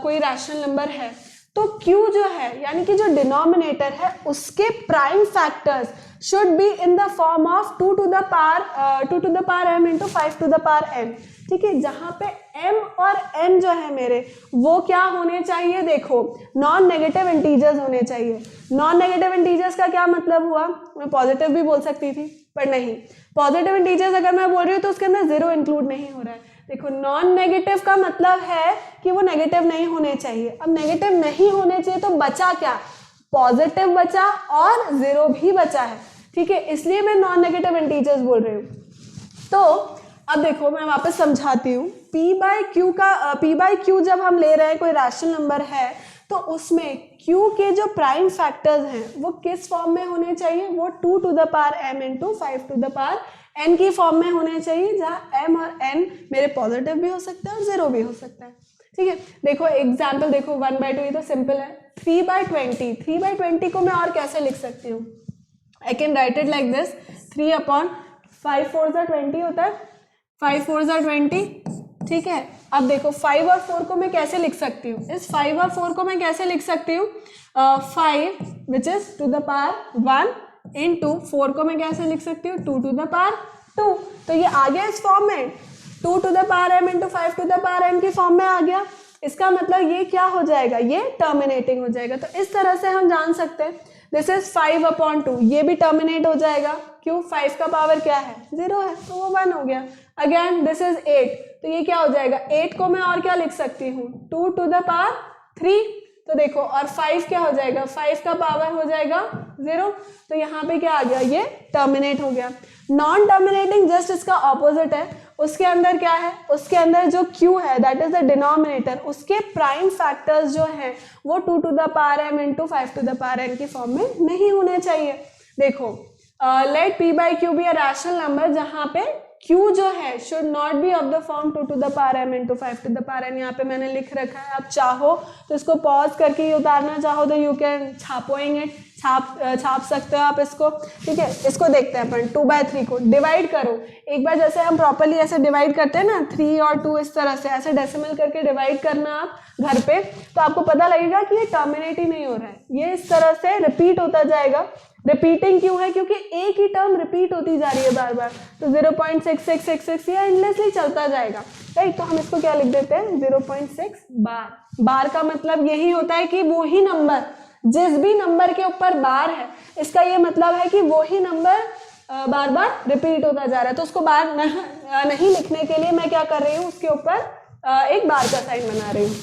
कोई रैशनल नंबर है तो Q जो है यानी कि जो डिनोमिनेटर है उसके prime factors should be in the form of 2 to the power m into 5 to the power n, ठीक है। जहां पे m और n जो है मेरे वो क्या होने चाहिए, देखो नॉन नेगेटिव इंटीजर्स होने चाहिए। नॉन नेगेटिव इंटीजर्स का क्या मतलब हुआ, मैं पॉजिटिव भी बोल सकती थी पर नहीं, पॉजिटिव इंटीजर्स अगर मैं बोल रही हूँ तो उसके अंदर 0 इंक्लूड नहीं हो रहा है। देखो नॉन नेगेटिव का मतलब है कि वो नेगेटिव नहीं होने चाहिए। अब नेगेटिव नहीं होने चाहिए तो बचा क्या, पॉजिटिव बचा और 0 भी बचा है। ठीक है, इसलिए मैं नॉन नेगेटिव इंटीजर्स बोल रही हूँ। तो अब देखो मैं वापस समझाती हूँ, p बाय क्यू जब हम ले रहे हैं कोई रैशनल नंबर है तो उसमें q के जो प्राइम फैक्टर्स हैं वो किस फॉर्म में होने चाहिए, वो 2 to the power m into 5 to the power n की फॉर्म में होने चाहिए, जहाँ m और n मेरे पॉजिटिव भी हो सकते हैं और 0 भी हो सकता है। ठीक है, देखो एग्जाम्पल देखो 1/2, ये तो सिंपल है। 3/20 को मैं और कैसे लिख सकती हूँ, I can write it like this, 3/5 4 20 होता है, 5 4 20। ठीक है, अब देखो 5 और 4 को मैं कैसे लिख सकती हूँ, इस 5 और 4 को मैं कैसे लिख सकती हूँ, 5 which is to the power 1 into 4 को मैं कैसे लिख सकती हूँ, 2 to the power 2। तो ये आ गया इस फॉर्म में, 2 to the power m into 5 to the power n की फॉर्म में आ गया। इसका मतलब ये क्या हो जाएगा, ये टर्मिनेटिंग हो जाएगा। तो इस तरह से हम जान सकते हैं दिस इज 5/2, ये भी टर्मिनेट हो जाएगा, क्यों, 5 का पावर क्या है, 0 है, तो वो 1 हो गया। अगेन दिस इज 8, तो ये क्या हो जाएगा, 8 को मैं और क्या लिख सकती हूँ, 2 to the power 3। तो देखो और 5 क्या हो जाएगा, 5 का पावर हो जाएगा 0, तो यहाँ पे क्या आ गया, ये टर्मिनेट हो गया। नॉन टर्मिनेटिंग जस्ट इसका ऑपोजिट है, उसके अंदर क्या है, उसके अंदर जो q है दैट इज द डिनोमिनेटर, उसके प्राइम फैक्टर्स जो हैं वो 2 to the power m into 5 to the power n की फॉर्म में नहीं होने चाहिए। देखो let p by q be a rational number, जहाँ पे q जो है should not be of the form 2 to the power m into 5 to the power n। यहाँ पे मैंने लिख रखा है, आप चाहो तो इसको पॉज करके ही उतारना, चाहो तो यू कैन छापोइंग इट, छाप सकते हो आप इसको। ठीक है, इसको देखते हैं अपन, 2/3 को डिवाइड करो एक बार, जैसे हम प्रॉपरली ऐसे डिवाइड करते हैं ना, 3 और 2 इस तरह से ऐसे डेसिमल करके डिवाइड करना आप घर पे, तो आपको पता लगेगा कि ये टर्मिनेट ही नहीं हो रहा है, ये इस तरह से रिपीट होता जाएगा। रिपीटिंग क्यों है, क्योंकि एक ही टर्म रिपीट होती जा रही है बार बार, तो 0.6666 ये एंडलेसली चलता जाएगा, राइट। तो हम इसको क्या लिख देते हैं, 0.6 बार। बार का मतलब यही होता है कि वो ही नंबर, जिस भी नंबर के ऊपर बार है, इसका ये मतलब है कि वो ही नंबर बार बार रिपीट होता जा रहा है। तो उसको बार नहीं लिखने के लिए मैं क्या कर रही हूँ, उसके ऊपर एक बार का साइन बना रही हूँ।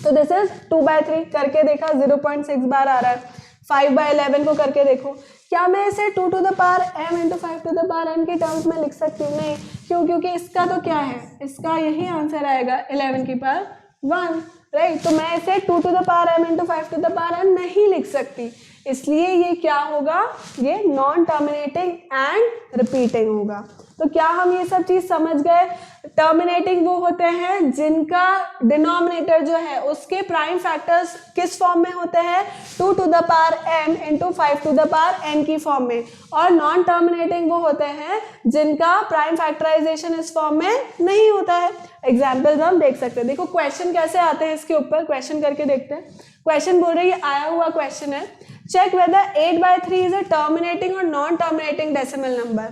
तो दिस इज 2/3 करके देखा, 0.6 बार आ रहा है। 5/11 को करके देखो, क्या मैं इसे 2 to the power m into 5 to the power n के टर्म्स में लिख सकती हूँ, नहीं, क्यों, क्योंकि इसका तो क्या है, इसका यही आंसर आएगा 11 की पावर 1, राइट। तो मैं इसे 2 to the power m into 5 to the power n नहीं लिख सकती, इसलिए ये क्या होगा, ये नॉन टर्मिनेटिंग एंड रिपीटिंग होगा। तो क्या हम ये सब चीज समझ गए, टर्मिनेटिंग वो होते हैं जिनका डिनोमिनेटर जो है उसके प्राइम फैक्टर्स किस फॉर्म में होते हैं, 2 to the power m into 5 to the power n की फॉर्म में, और नॉन टर्मिनेटिंग वो होते हैं जिनका प्राइम फैक्टराइजेशन इस फॉर्म में नहीं होता है। एग्जाम्पल्स हम देख सकते हैं, देखो क्वेश्चन कैसे आते हैं, इसके ऊपर क्वेश्चन करके देखते हैं। क्वेश्चन बोल रही है, आया हुआ क्वेश्चन है, check whether 8/3 is a terminating और नॉन टर्मिनेटिंग डेसिमल नंबर।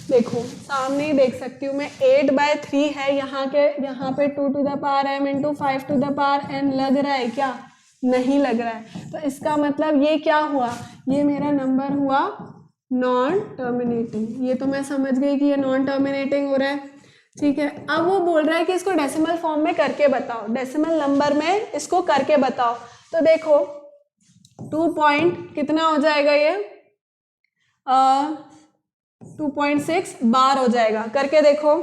देखो सामने ही देख सकती हूँ मैं, 8/3 है, यहाँ पे 2 to the power m into 5 to the power n लग रहा है क्या, नहीं लग रहा है। तो इसका मतलब ये क्या हुआ, ये मेरा नंबर हुआ नॉन टर्मिनेटिंग। ये तो मैं समझ गई कि ये नॉन टर्मिनेटिंग हो रहा है, ठीक है। अब वो बोल रहा है कि इसको डेसिमल फॉर्म में करके बताओ, डेसिमल नंबर में इसको करके बताओ। तो देखो 2 पॉइंट कितना हो जाएगा, ये 2.6 बार हो जाएगा, करके देखो।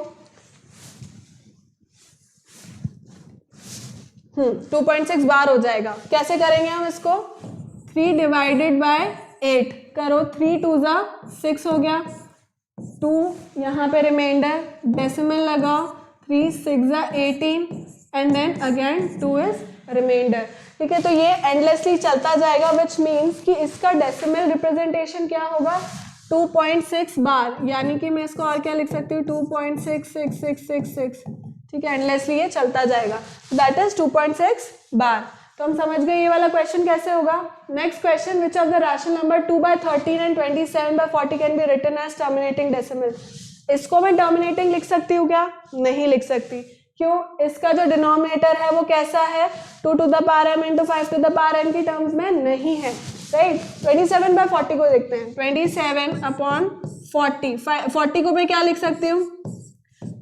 2.6 बार हो जाएगा, कैसे करेंगे हम इसको, 3 डिवाइडेड बाय 8 करो, 3 2 जा 6 हो गया, 2 यहाँ पे रिमाइंडर, डेसिमल लगाओ, 3 6 जा 18 and then again 2 is remainder. ठीक है, तो ये एंडलेसली चलता जाएगा, विच मीन्स कि इसका डेसिमल रिप्रेजेंटेशन क्या होगा, 2.6 बार, यानी कि मैं इसको और क्या लिख सकती हूँ, 2.66666। ठीक है, एंडलेसली ये चलता जाएगा, दैट इज 2.6 बार। तो हम समझ गए ये वाला क्वेश्चन कैसे होगा। Next question, which of the rational number 2/13 and 27/40 can be written as terminating decimal. इसको मैं टर्मिनेटिंग लिख सकती हूँ क्या, नहीं लिख सकती, क्यों, इसका जो डिनोमिनेटर है वो कैसा है, 2 to the power m into 5 to the power n की टर्म्स में नहीं है, राइट। 27/40 को देखते हैं, 27/40, 40 को मैं क्या लिख सकती हूँ,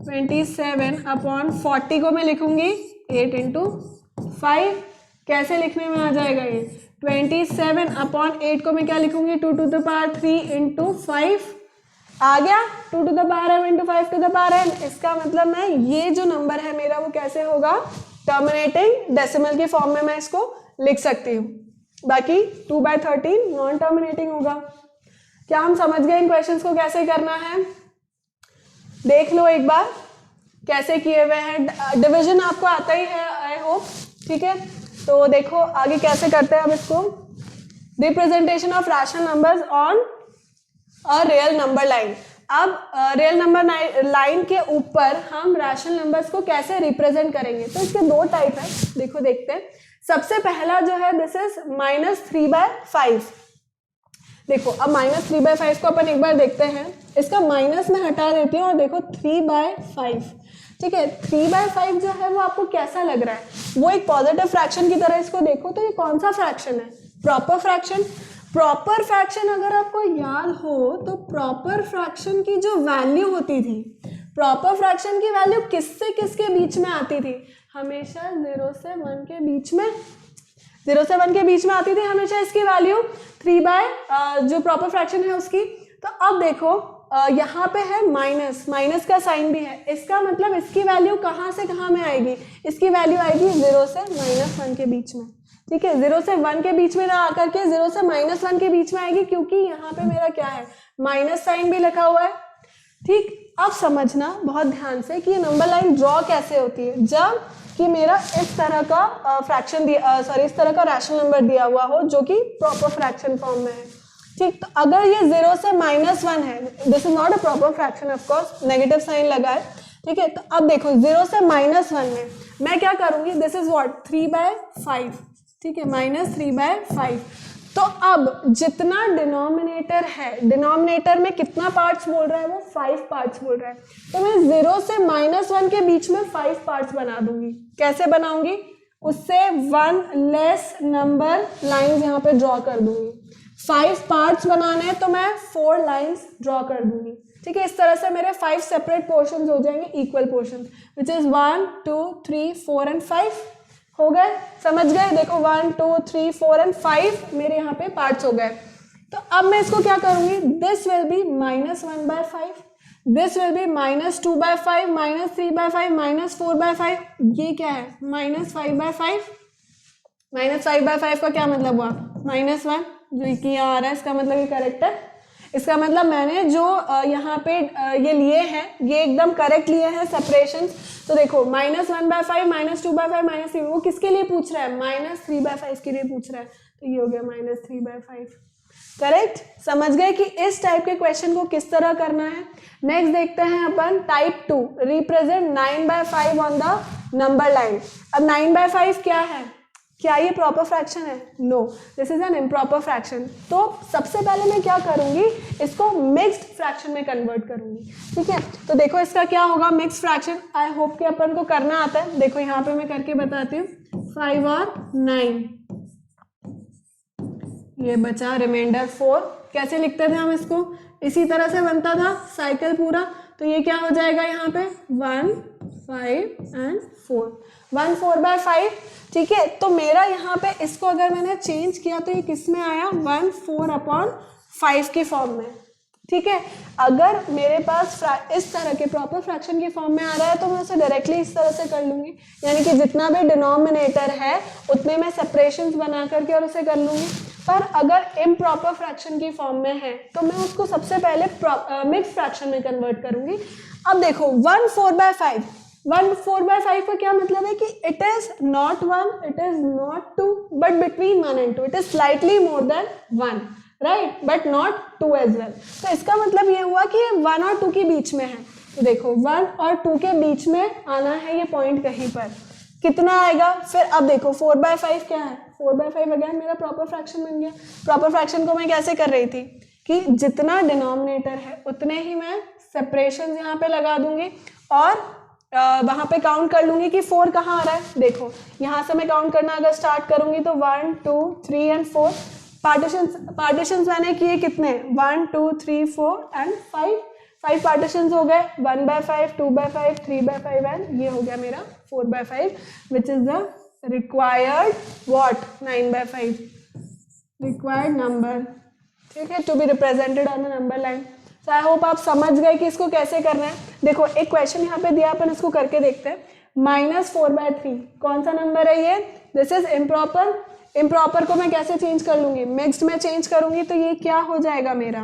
27/40 को मैं लिखूंगी 8 इंटू 5, कैसे लिखने में आ जाएगा ये 27/8 को मैं क्या लिखूंगी, 2 to the power 3 into 5 आ गया, 2 to the power m into 5 to the power n। इसका मतलब मैं ये जो नंबर है मेरा वो कैसे होगा, टर्मिनेटिंग डेसिमल की फॉर्म में मैं इसको लिख सकती हूँ। बाकी 2/13 नॉन टर्मिनेटिंग होगा। क्या हम समझ गए इन क्वेश्चंस को कैसे करना है? देख लो एक बार कैसे किए हुए हैं। डिवीजन आपको आता ही है आई होप, ठीक है। तो देखो आगे कैसे करते हैं हम इसको, representation of rational numbers on a real number line. अब रियल नंबर लाइन के ऊपर हम रैशनल नंबर्स को कैसे रिप्रेजेंट करेंगे, तो इसके दो टाइप है, देखो देखते हैं। सबसे पहला जो है दिस इज -3/5। देखो अब -3/5 को अपन एक बार देखते हैं, इसका माइनस में हटा देती हूँ और देखो 3/5, ठीक है। 3/5 जो है वो आपको कैसा लग रहा है, वो एक पॉजिटिव फ्रैक्शन की तरह इसको देखो। तो ये कौन सा फ्रैक्शन है, प्रॉपर फ्रैक्शन। प्रॉपर फ्रैक्शन अगर आपको याद हो तो प्रॉपर फ्रैक्शन की जो वैल्यू होती थी, प्रॉपर फ्रैक्शन की वैल्यू किससे किसके बीच में आती थी, हमेशा 0 से 1 के बीच में, 0 से 1 के बीच में आती थी हमेशा इसकी वैल्यू 3 जो प्रॉपर फ्रैक्शन है उसकी। तो अब देखो यहाँ पे है माइनस, माइनस का साइन भी है, इसका मतलब इसकी वैल्यू कहाँ से कहाँ में आएगी, इसकी वैल्यू आएगी 0 से -1 के बीच में, ठीक है। 0 से 1 के बीच में ना आकर के 0 से -1 के बीच में आएगी, क्योंकि यहाँ पे मेरा क्या है, माइनस साइन भी लिखा हुआ है, ठीक। अब समझना बहुत ध्यान से कि ये नंबर लाइन ड्रॉ कैसे होती है, जब कि मेरा इस तरह का फ्रैक्शन दिया, इस तरह का रैशनल नंबर दिया हुआ हो जो कि प्रॉपर फ्रैक्शन फॉर्म में है, ठीक। तो अगर ये 0 से -1 है, this is not a proper fraction, of course negative sign लगा है, ठीक है। तो अब देखो 0 से -1 में मैं क्या करूंगी, दिस इज व्हाट 3/5, ठीक है, -3/5। तो अब जितना डिनोमिनेटर है, डिनोमिनेटर में कितना पार्ट्स बोल रहा है, वो 5 पार्ट्स बोल रहा है। तो मैं 0 से -1 के बीच में 5 पार्ट्स बना दूंगी। कैसे बनाऊंगी, उससे 1 लेस नंबर लाइंस यहाँ पे ड्रॉ कर दूंगी। 5 पार्ट्स बनाने हैं तो मैं 4 लाइंस ड्रॉ कर दूंगी, ठीक है। इस तरह से मेरे 5 सेपरेट पोर्शंस हो जाएंगे, equal portions, which is 1 2 3 4 and 5 हो गए, समझ गए। देखो 1 2 3 4 एंड 5 मेरे यहाँ पे पार्ट्स हो गए। तो अब मैं इसको क्या करूंगी, this will be -1/5, this will be -2/5, -3/5, -4/5। ये क्या है, -5/5। -5/5 का क्या मतलब हुआ, -1, जो कि यहाँ आ रहा है, इसका मतलब ये करेक्ट है। इसका मतलब मैंने जो यहाँ पे ये लिए हैं, ये एकदम करेक्ट लिए हैं सेपरेशन। तो देखो -1/5, -2/5, -3, वो किसके लिए पूछ रहा है, -3/5 के लिए पूछ रहा है। तो ये हो गया -3/5, करेक्ट। समझ गए कि इस टाइप के क्वेश्चन को किस तरह करना है। नेक्स्ट देखते हैं अपन type 2, represent 9/5 on the number line. अब 9/5 क्या है, क्या ये प्रॉपर फ्रैक्शन है, no, this is an improper fraction. तो सबसे पहले मैं क्या करूंगी, इसको मिक्स्ड फ्रैक्शन में कन्वर्ट करूंगी, ठीक है। तो देखो इसका क्या होगा, मिक्स्ड फ्रैक्शन, आई होप कि अपन को करना आता है। देखो यहाँ पे मैं करके बताती हूँ, 5 और 9, ये बचा रिमाइंडर 4। कैसे लिखते थे हम इसको, इसी तरह से बनता था साइकिल पूरा। तो ये क्या हो जाएगा यहाँ पे 1 5 एंड 4, 1 4/5, ठीक है। तो मेरा यहाँ पे इसको अगर मैंने चेंज किया तो ये किस में आया, 1 4/5 की फॉर्म में, ठीक है। अगर मेरे पास इस तरह के प्रॉपर फ्रैक्शन की फॉर्म में आ रहा है तो मैं उसे डायरेक्टली इस तरह से कर लूंगी, यानी कि जितना भी डिनोमिनेटर है उतने में सेपरेशंस बना करके और उसे कर लूंगी। पर अगर इम्प्रॉपर फ्रैक्शन की फॉर्म में है तो मैं उसको सबसे पहले मिक्स फ्रैक्शन में कन्वर्ट करूंगी। अब देखो 1 4/5, 1 4/5 का क्या मतलब है कि it is not 1, it is not 2, but between 1 and 2 it is slightly more than 1, right, but not 2 as well. तो इसका मतलब ये हुआ कि ये 1 और 2 के बीच में है। तो देखो 1 और 2 के बीच में आना है ये पॉइंट कहीं पर, कितना आएगा। फिर अब देखो 4/5 क्या है, 4/5 अगेन मेरा प्रॉपर फ्रैक्शन बन गया। प्रॉपर फ्रैक्शन को मैं कैसे कर रही थी कि जितना डिनोमिनेटर है उतने ही मैं सेपरेशन यहाँ पे लगा दूंगी और वहाँ पे काउंट कर लूंगी कि 4 कहाँ आ रहा है। देखो यहाँ से मैं काउंट करना अगर स्टार्ट करूंगी तो 1 2 3 एंड 4 पार्टीशंस मैंने किए कितने, 1 2 3 4 एंड 5 पार्टीशंस हो गए, 1/5 2/5 3/5 एंड ये हो गया मेरा 4/5 which is the required what 9/5। Required number, ठीक है, to be represented on the number line. So I hope आप समझ गए कि इसको कैसे करना है। देखो एक क्वेश्चन यहाँ पे दिया, अपन इसको करके देखते हैं। -4/3 कौन सा नंबर है ये? This is improper. इम्प्रॉपर को मैं कैसे चेंज कर लूंगी? मिक्स्ड में चेंज करूंगी, तो ये क्या हो जाएगा मेरा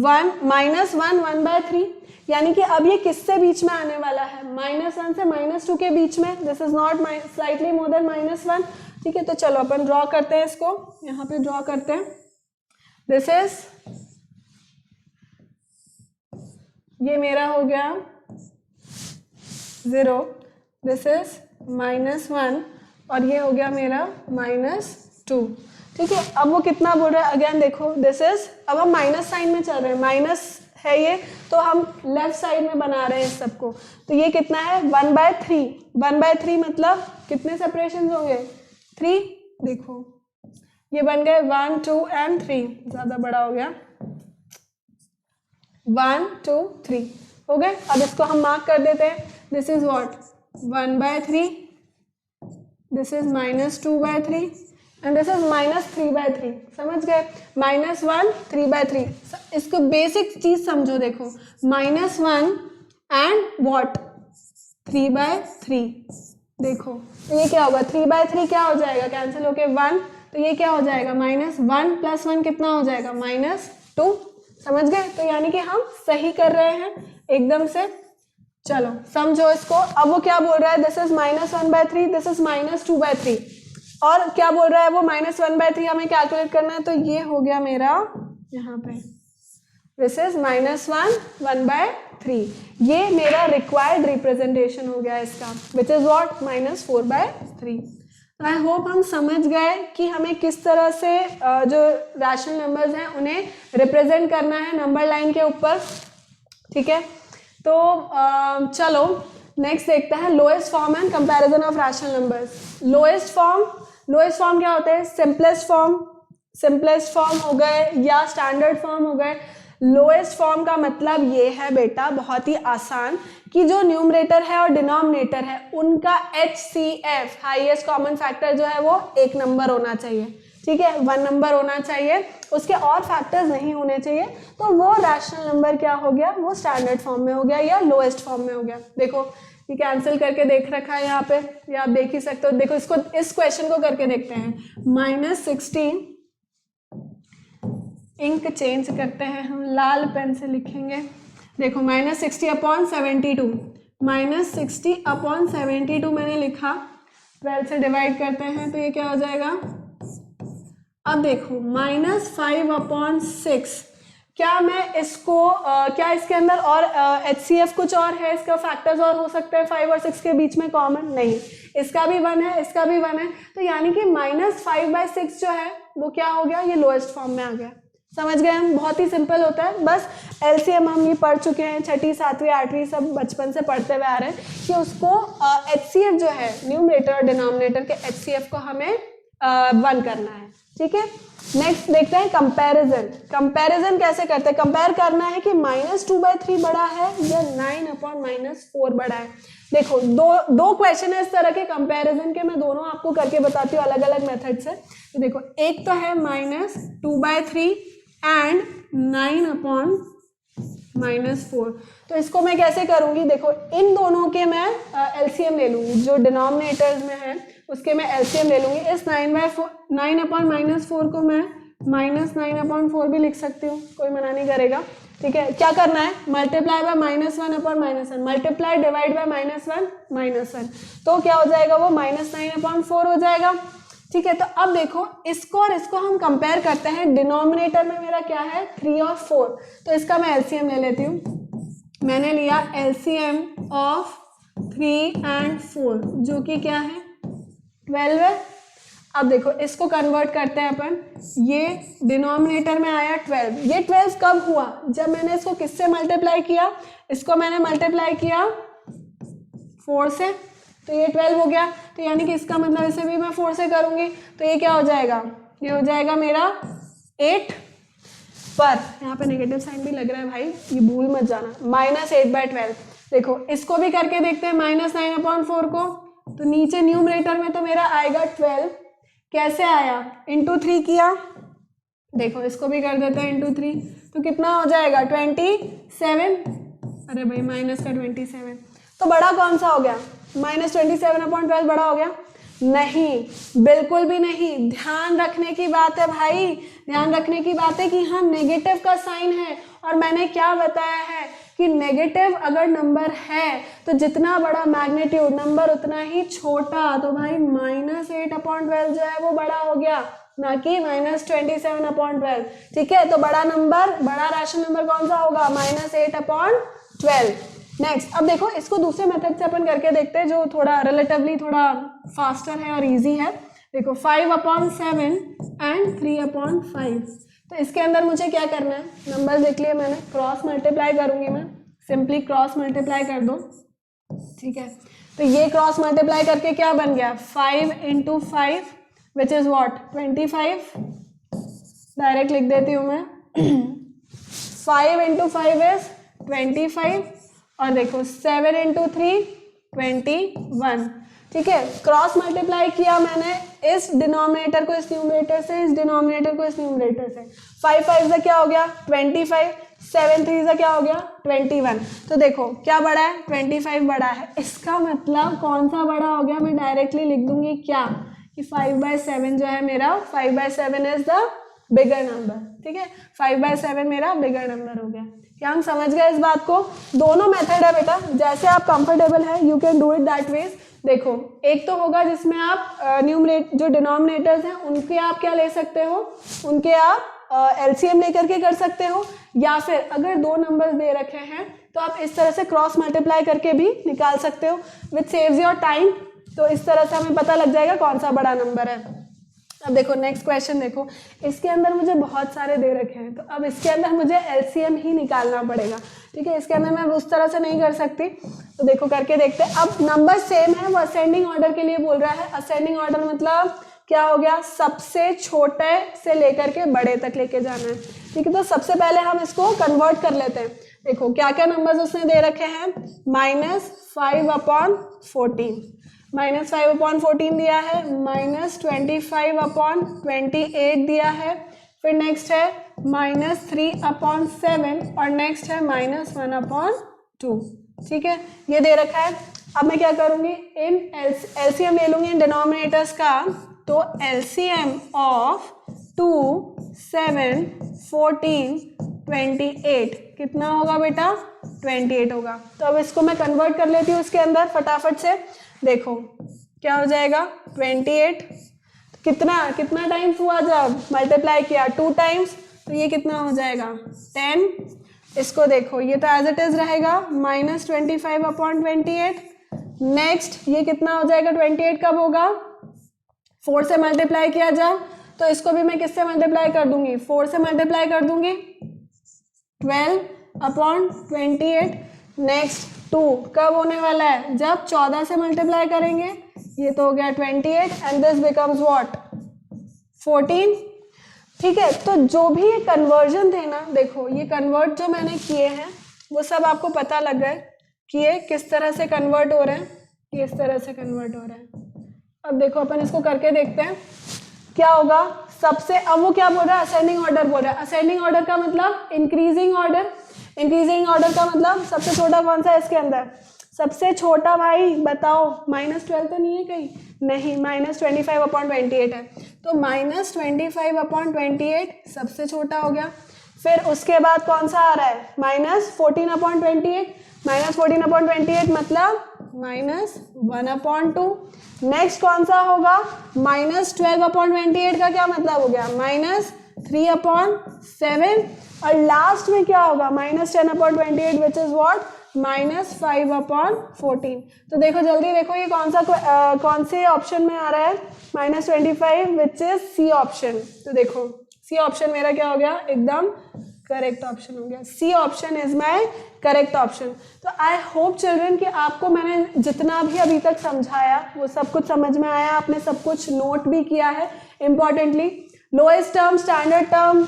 1 1/3, यानी कि अब ये किससे बीच में आने वाला है? -1 से -2 के बीच में। This is not slightly more than -1, ठीक है। तो चलो अपन ड्रॉ करते हैं इसको, यहाँ पे ड्रॉ करते हैं। दिस इज, ये मेरा हो गया 0, दिस इज -1 और ये हो गया मेरा -2, ठीक है। अब वो कितना बोल रहा है? अगेन देखो, दिस इज, अब हम माइनस साइन में चल रहे हैं, माइनस है ये, तो हम लेफ्ट साइड में बना रहे हैं इस सबको। तो ये कितना है? 1/3। 1/3 मतलब कितने सेपरेशन होंगे? 3। देखो ये बन गए 1 2 and 3, ज्यादा बड़ा हो गया, 1 2 3 हो गए। अब इसको हम मार्क कर देते हैं। This is what? 1/3, this is -2/3 and this is -3/3। समझ गए? -1 3/3। इसको बेसिक चीज समझो, देखो -1 एंड व्हाट 3/3। देखो तो ये क्या होगा? 3/3 क्या हो जाएगा? कैंसिल होके 1, तो ये क्या हो जाएगा? -1 + 1 कितना हो जाएगा? -2। समझ गए? तो यानी कि हम सही कर रहे हैं एकदम से। चलो समझो इसको। अब वो क्या बोल रहा है? दिस इज -1/3, दिस इज -2/3, और क्या बोल रहा है वो? -1/3 हमें कैलकुलेट करना है, तो ये हो गया मेरा यहाँ पे, दिस इज -1 1/3। ये मेरा रिक्वायर्ड रिप्रेजेंटेशन हो गया इसका, which is what? -4/3। I hope हम समझ गए कि हमें किस तरह से जो रैशनल नंबर्स हैं उन्हें रिप्रेजेंट करना है नंबर लाइन के ऊपर, ठीक है। तो चलो नेक्स्ट देखते हैं lowest form and comparison of rational numbers. Lowest form क्या होते हैं? सिंपलेस्ट फॉर्म हो गए या स्टैंडर्ड फॉर्म हो गए। लोएस्ट फॉर्म का मतलब ये है बेटा, बहुत ही आसान, कि जो न्यूमरेटर है और डिनोमिनेटर है उनका HCF हाईएस्ट कॉमन फैक्टर जो है वो 1 नंबर होना चाहिए, ठीक है, 1 नंबर होना चाहिए, उसके और फैक्टर्स नहीं होने चाहिए। तो वो रैशनल नंबर क्या हो गया? वो स्टैंडर्ड फॉर्म में हो गया या लोएस्ट फॉर्म में हो गया। देखो ये कैंसिल करके देख रखा है यहाँ पे, या आप देख ही सकते हो। देखो इसको, इस क्वेश्चन को करके देखते हैं। -16, इंक चेंज करते हैं हम, लाल पेन से लिखेंगे। देखो -60/72, -60/72 मैंने लिखा, 12 से डिवाइड करते हैं तो ये क्या हो जाएगा? अब देखो -5/6, क्या मैं इसको क्या इसके अंदर और HCF कुछ और है? इसका फैक्टर्स और हो सकते हैं 5 और 6 के बीच में कॉमन? नहीं, इसका भी 1 है, इसका भी 1 है, तो यानी कि -5/6 जो है वो क्या हो गया? ये लोएस्ट फॉर्म में आ गया। समझ गए हम? बहुत ही सिंपल होता है, बस LCM हम ये पढ़ चुके हैं, 6ठी 7वीं 8वीं सब बचपन से पढ़ते हुए आ रहे हैं कि उसको HCF जो है न्यूमरेटर और डिनोमिनेटर के HCF को हमें 1 करना है, ठीक है। नेक्स्ट देखते हैं कंपैरिजन। कंपैरिजन कैसे करते हैं? कंपेयर करना है कि -2/3 बड़ा है या 9/-4 बड़ा है। देखो दो क्वेश्चन है इस तरह के कंपैरिजन के, मैं दोनों आपको करके बताती हूँ अलग अलग मेथड से। तो देखो एक तो है -2/3 एंड 9/-4। तो इसको मैं कैसे करूंगी? देखो इन दोनों के मैं LCM ले लूंगी, जो डिनोमिनेटर्स में है उसके मैं LCM ले लूंगी। इस 9/-4 को मैं -9/4 भी लिख सकती हूँ, कोई मना नहीं करेगा, ठीक है। क्या करना है? Multiply by -1/-1, multiply divide by -1, तो क्या हो जाएगा? वो -9/4 हो जाएगा, ठीक है। तो अब देखो इसको और इसको हम कंपेयर करते हैं। डिनोमिनेटर में मेरा क्या है? 3 और 4, तो इसका मैं LCM ले लेती हूँ। मैंने लिया LCM ऑफ 3 and 4 जो कि क्या है? 12 है। अब देखो इसको कन्वर्ट करते हैं अपन। ये डिनोमिनेटर में आया 12, ये 12 कब हुआ? जब मैंने इसको किससे मल्टीप्लाई किया? इसको मैंने मल्टीप्लाई किया 4 से, तो ये 12 हो गया। तो यानी कि इसका मतलब इसे भी मैं 4 से करूंगी, तो ये क्या हो जाएगा? ये हो जाएगा मेरा 8 पर, यहाँ पे नेगेटिव साइन भी लग रहा है भाई, ये भूल मत जाना, -8/12। देखो इसको भी करके देखते हैं, -9/4 को, तो नीचे न्यूमरेटर में तो मेरा आएगा 12, कैसे आया, इंटू 3 किया, देखो इसको भी कर देते हैं इंटू 3, तो कितना हो जाएगा 27, अरे भाई माइनस का 27, तो बड़ा कौन सा हो गया, -27/12 बड़ा हो गया, नहीं, बिल्कुल भी नहीं। ध्यान रखने की बात है भाई, ध्यान रखने की बात है कि हाँ नेगेटिव का साइन है, और मैंने क्या बताया है कि नेगेटिव अगर नंबर है तो जितना बड़ा मैग्नीट्यूड नंबर उतना ही छोटा, तो भाई -8/12 जो है वो बड़ा हो गया, ना कि -27/12। ठीक है, तो बड़ा नंबर, बड़ा रैशनल नंबर कौन सा होगा, -8/12। नेक्स्ट, अब देखो इसको दूसरे मेथड से अपन करके देखते हैं जो थोड़ा रिलेटिवली थोड़ा फास्टर है और इजी है। देखो 5/7 एंड 3/5, तो इसके अंदर मुझे क्या करना है, नंबर देख लिए मैंने, क्रॉस मल्टीप्लाई करूंगी मैं, सिंपली क्रॉस मल्टीप्लाई कर दो। ठीक है, तो ये क्रॉस मल्टीप्लाई करके क्या बन गया, 5 × 5 विच इज व्हाट 25, डायरेक्ट लिख देती हूँ मैं 5 × 5 इज 25, और देखो 7 × 3 21। ठीक है, क्रॉस मल्टीप्लाई किया मैंने इस डिनोमिनेटर को इस न्यूमरेटर से, इस डिनोमिनेटर को इस न्यूमरेटर से, 5 5 से क्या हो गया 25, 7 3 से क्या हो गया 21। तो देखो क्या बड़ा है, 25 बड़ा है, इसका मतलब कौन सा बड़ा हो गया, मैं डायरेक्टली लिख दूंगी क्या कि 5/7 जो है मेरा, 5/7 इज द बिगर नंबर। ठीक है, 5/7 मेरा बिगर नंबर हो गया। क्या हम समझ गए इस बात को? दोनों मेथड है बेटा, जैसे आप कंफर्टेबल है you can do it that ways. देखो एक तो होगा जिसमें आप न्यूमरेट जो डिनोमिनेटर्स हैं उनके आप क्या ले सकते हो, उनके आप एलसीएम लेकर के कर सकते हो, या फिर अगर दो नंबर्स दे रखे हैं तो आप इस तरह से क्रॉस मल्टीप्लाई करके भी निकाल सकते हो, विच सेव्स योर टाइम। तो इस तरह से हमें पता लग जाएगा कौन सा बड़ा नंबर है। अब देखो नेक्स्ट क्वेश्चन, देखो इसके अंदर मुझे बहुत सारे दे रखे हैं, तो अब इसके अंदर मुझे एलसीएम ही निकालना पड़ेगा। ठीक है, इसके अंदर मैं उस तरह से नहीं कर सकती, तो देखो करके देखते हैं। अब नंबर सेम है, वो असेंडिंग ऑर्डर के लिए बोल रहा है। असेंडिंग ऑर्डर मतलब क्या हो गया, सबसे छोटे से लेकर के बड़े तक लेके जाना है। ठीक है, तो सबसे पहले हम इसको कन्वर्ट कर लेते हैं। देखो क्या क्या नंबर्स उसने दे रखे हैं, -5/14, -5/14 दिया है, -25/28 दिया है, फिर नेक्स्ट है -3/7 और नेक्स्ट है -1/2। ठीक है, ये दे रखा है। अब मैं क्या करूंगी, इन एलसीएम ले लूंगी इन डिनोमिनेटर्स का, तो एलसीएम ऑफ 2, 7, 14, 28 कितना होगा बेटा, 28 होगा। तो अब इसको मैं कन्वर्ट कर लेती हूँ उसके अंदर फटाफट से। देखो क्या हो जाएगा 28, कितना टाइम्स हुआ, जब मल्टीप्लाई किया 2 टाइम्स, तो ये कितना हो जाएगा 10। इसको देखो ये तो एज इट इज रहेगा, -25/28। नेक्स्ट ये कितना हो जाएगा, 28 कब होगा, 4 से मल्टीप्लाई किया जब, तो इसको भी मैं किससे मल्टीप्लाई कर दूंगी, 4 से मल्टीप्लाई कर दूंगी, 12/28। नेक्स्ट 2 कब होने वाला है, जब 14 से मल्टीप्लाई करेंगे, ये तो हो गया 28 एंड दिस बिकम्स व्हाट 14। ठीक है, तो जो भी ये कन्वर्जन थे ना, देखो ये कन्वर्ट जो मैंने किए हैं वो सब आपको पता लग गए कि ये किस तरह से कन्वर्ट हो रहे हैं, ये इस तरह से कन्वर्ट हो रहे हैं। अब देखो अपन इसको करके देखते हैं क्या होगा। सबसे, अब वो क्या बोल रहा है, असेंडिंग ऑर्डर बोल रहा है। असेंडिंग ऑर्डर का मतलब इंक्रीजिंग ऑर्डर, इंक्रीजिंग ऑर्डर का मतलब सबसे छोटा कौन सा है इसके अंदर, सबसे छोटा भाई बताओ, -12 तो नहीं है कहीं, नहीं, -25/28 है, तो -25/28 सबसे छोटा हो गया। फिर उसके बाद कौन सा आ रहा है, -14/28, -14/28 मतलब -1/2। नेक्स्ट कौन सा होगा, -12/28 का क्या मतलब हो गया, -3/7, और लास्ट में क्या होगा, -10/28 विच इज व्हाट -5/14। तो देखो जल्दी देखो ये कौन से ऑप्शन में आ रहा है, -25 विच इज सी ऑप्शन। तो देखो सी ऑप्शन मेरा क्या हो गया, एकदम करेक्ट ऑप्शन हो गया। C option is my correct option. तो आई होप चिल्ड्रन कि आपको मैंने जितना भी अभी तक समझाया वो सब कुछ समझ में आया, आपने सब कुछ नोट भी किया है। Importantly lowest term, standard term,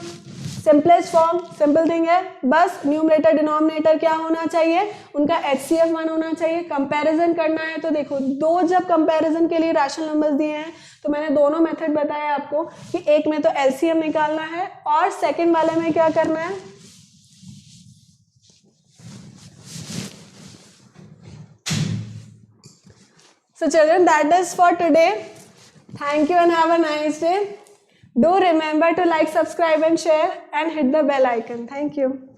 simplest form, simple thing है, बस न्यूमरेटर डिनोमिनेटर क्या होना चाहिए, उनका HCF 1 होना चाहिए। कंपैरिजन करना है तो देखो, दो जब कंपैरिजन के लिए रैशनल नंबर्स दिए हैं तो मैंने दोनों मेथड बताया आपको कि एक में तो LCM निकालना है और सेकंड वाले में क्या करना है, so children, that is for today. Thank you and have a nice day. Do remember to like, subscribe and share and hit the bell icon. Thank you.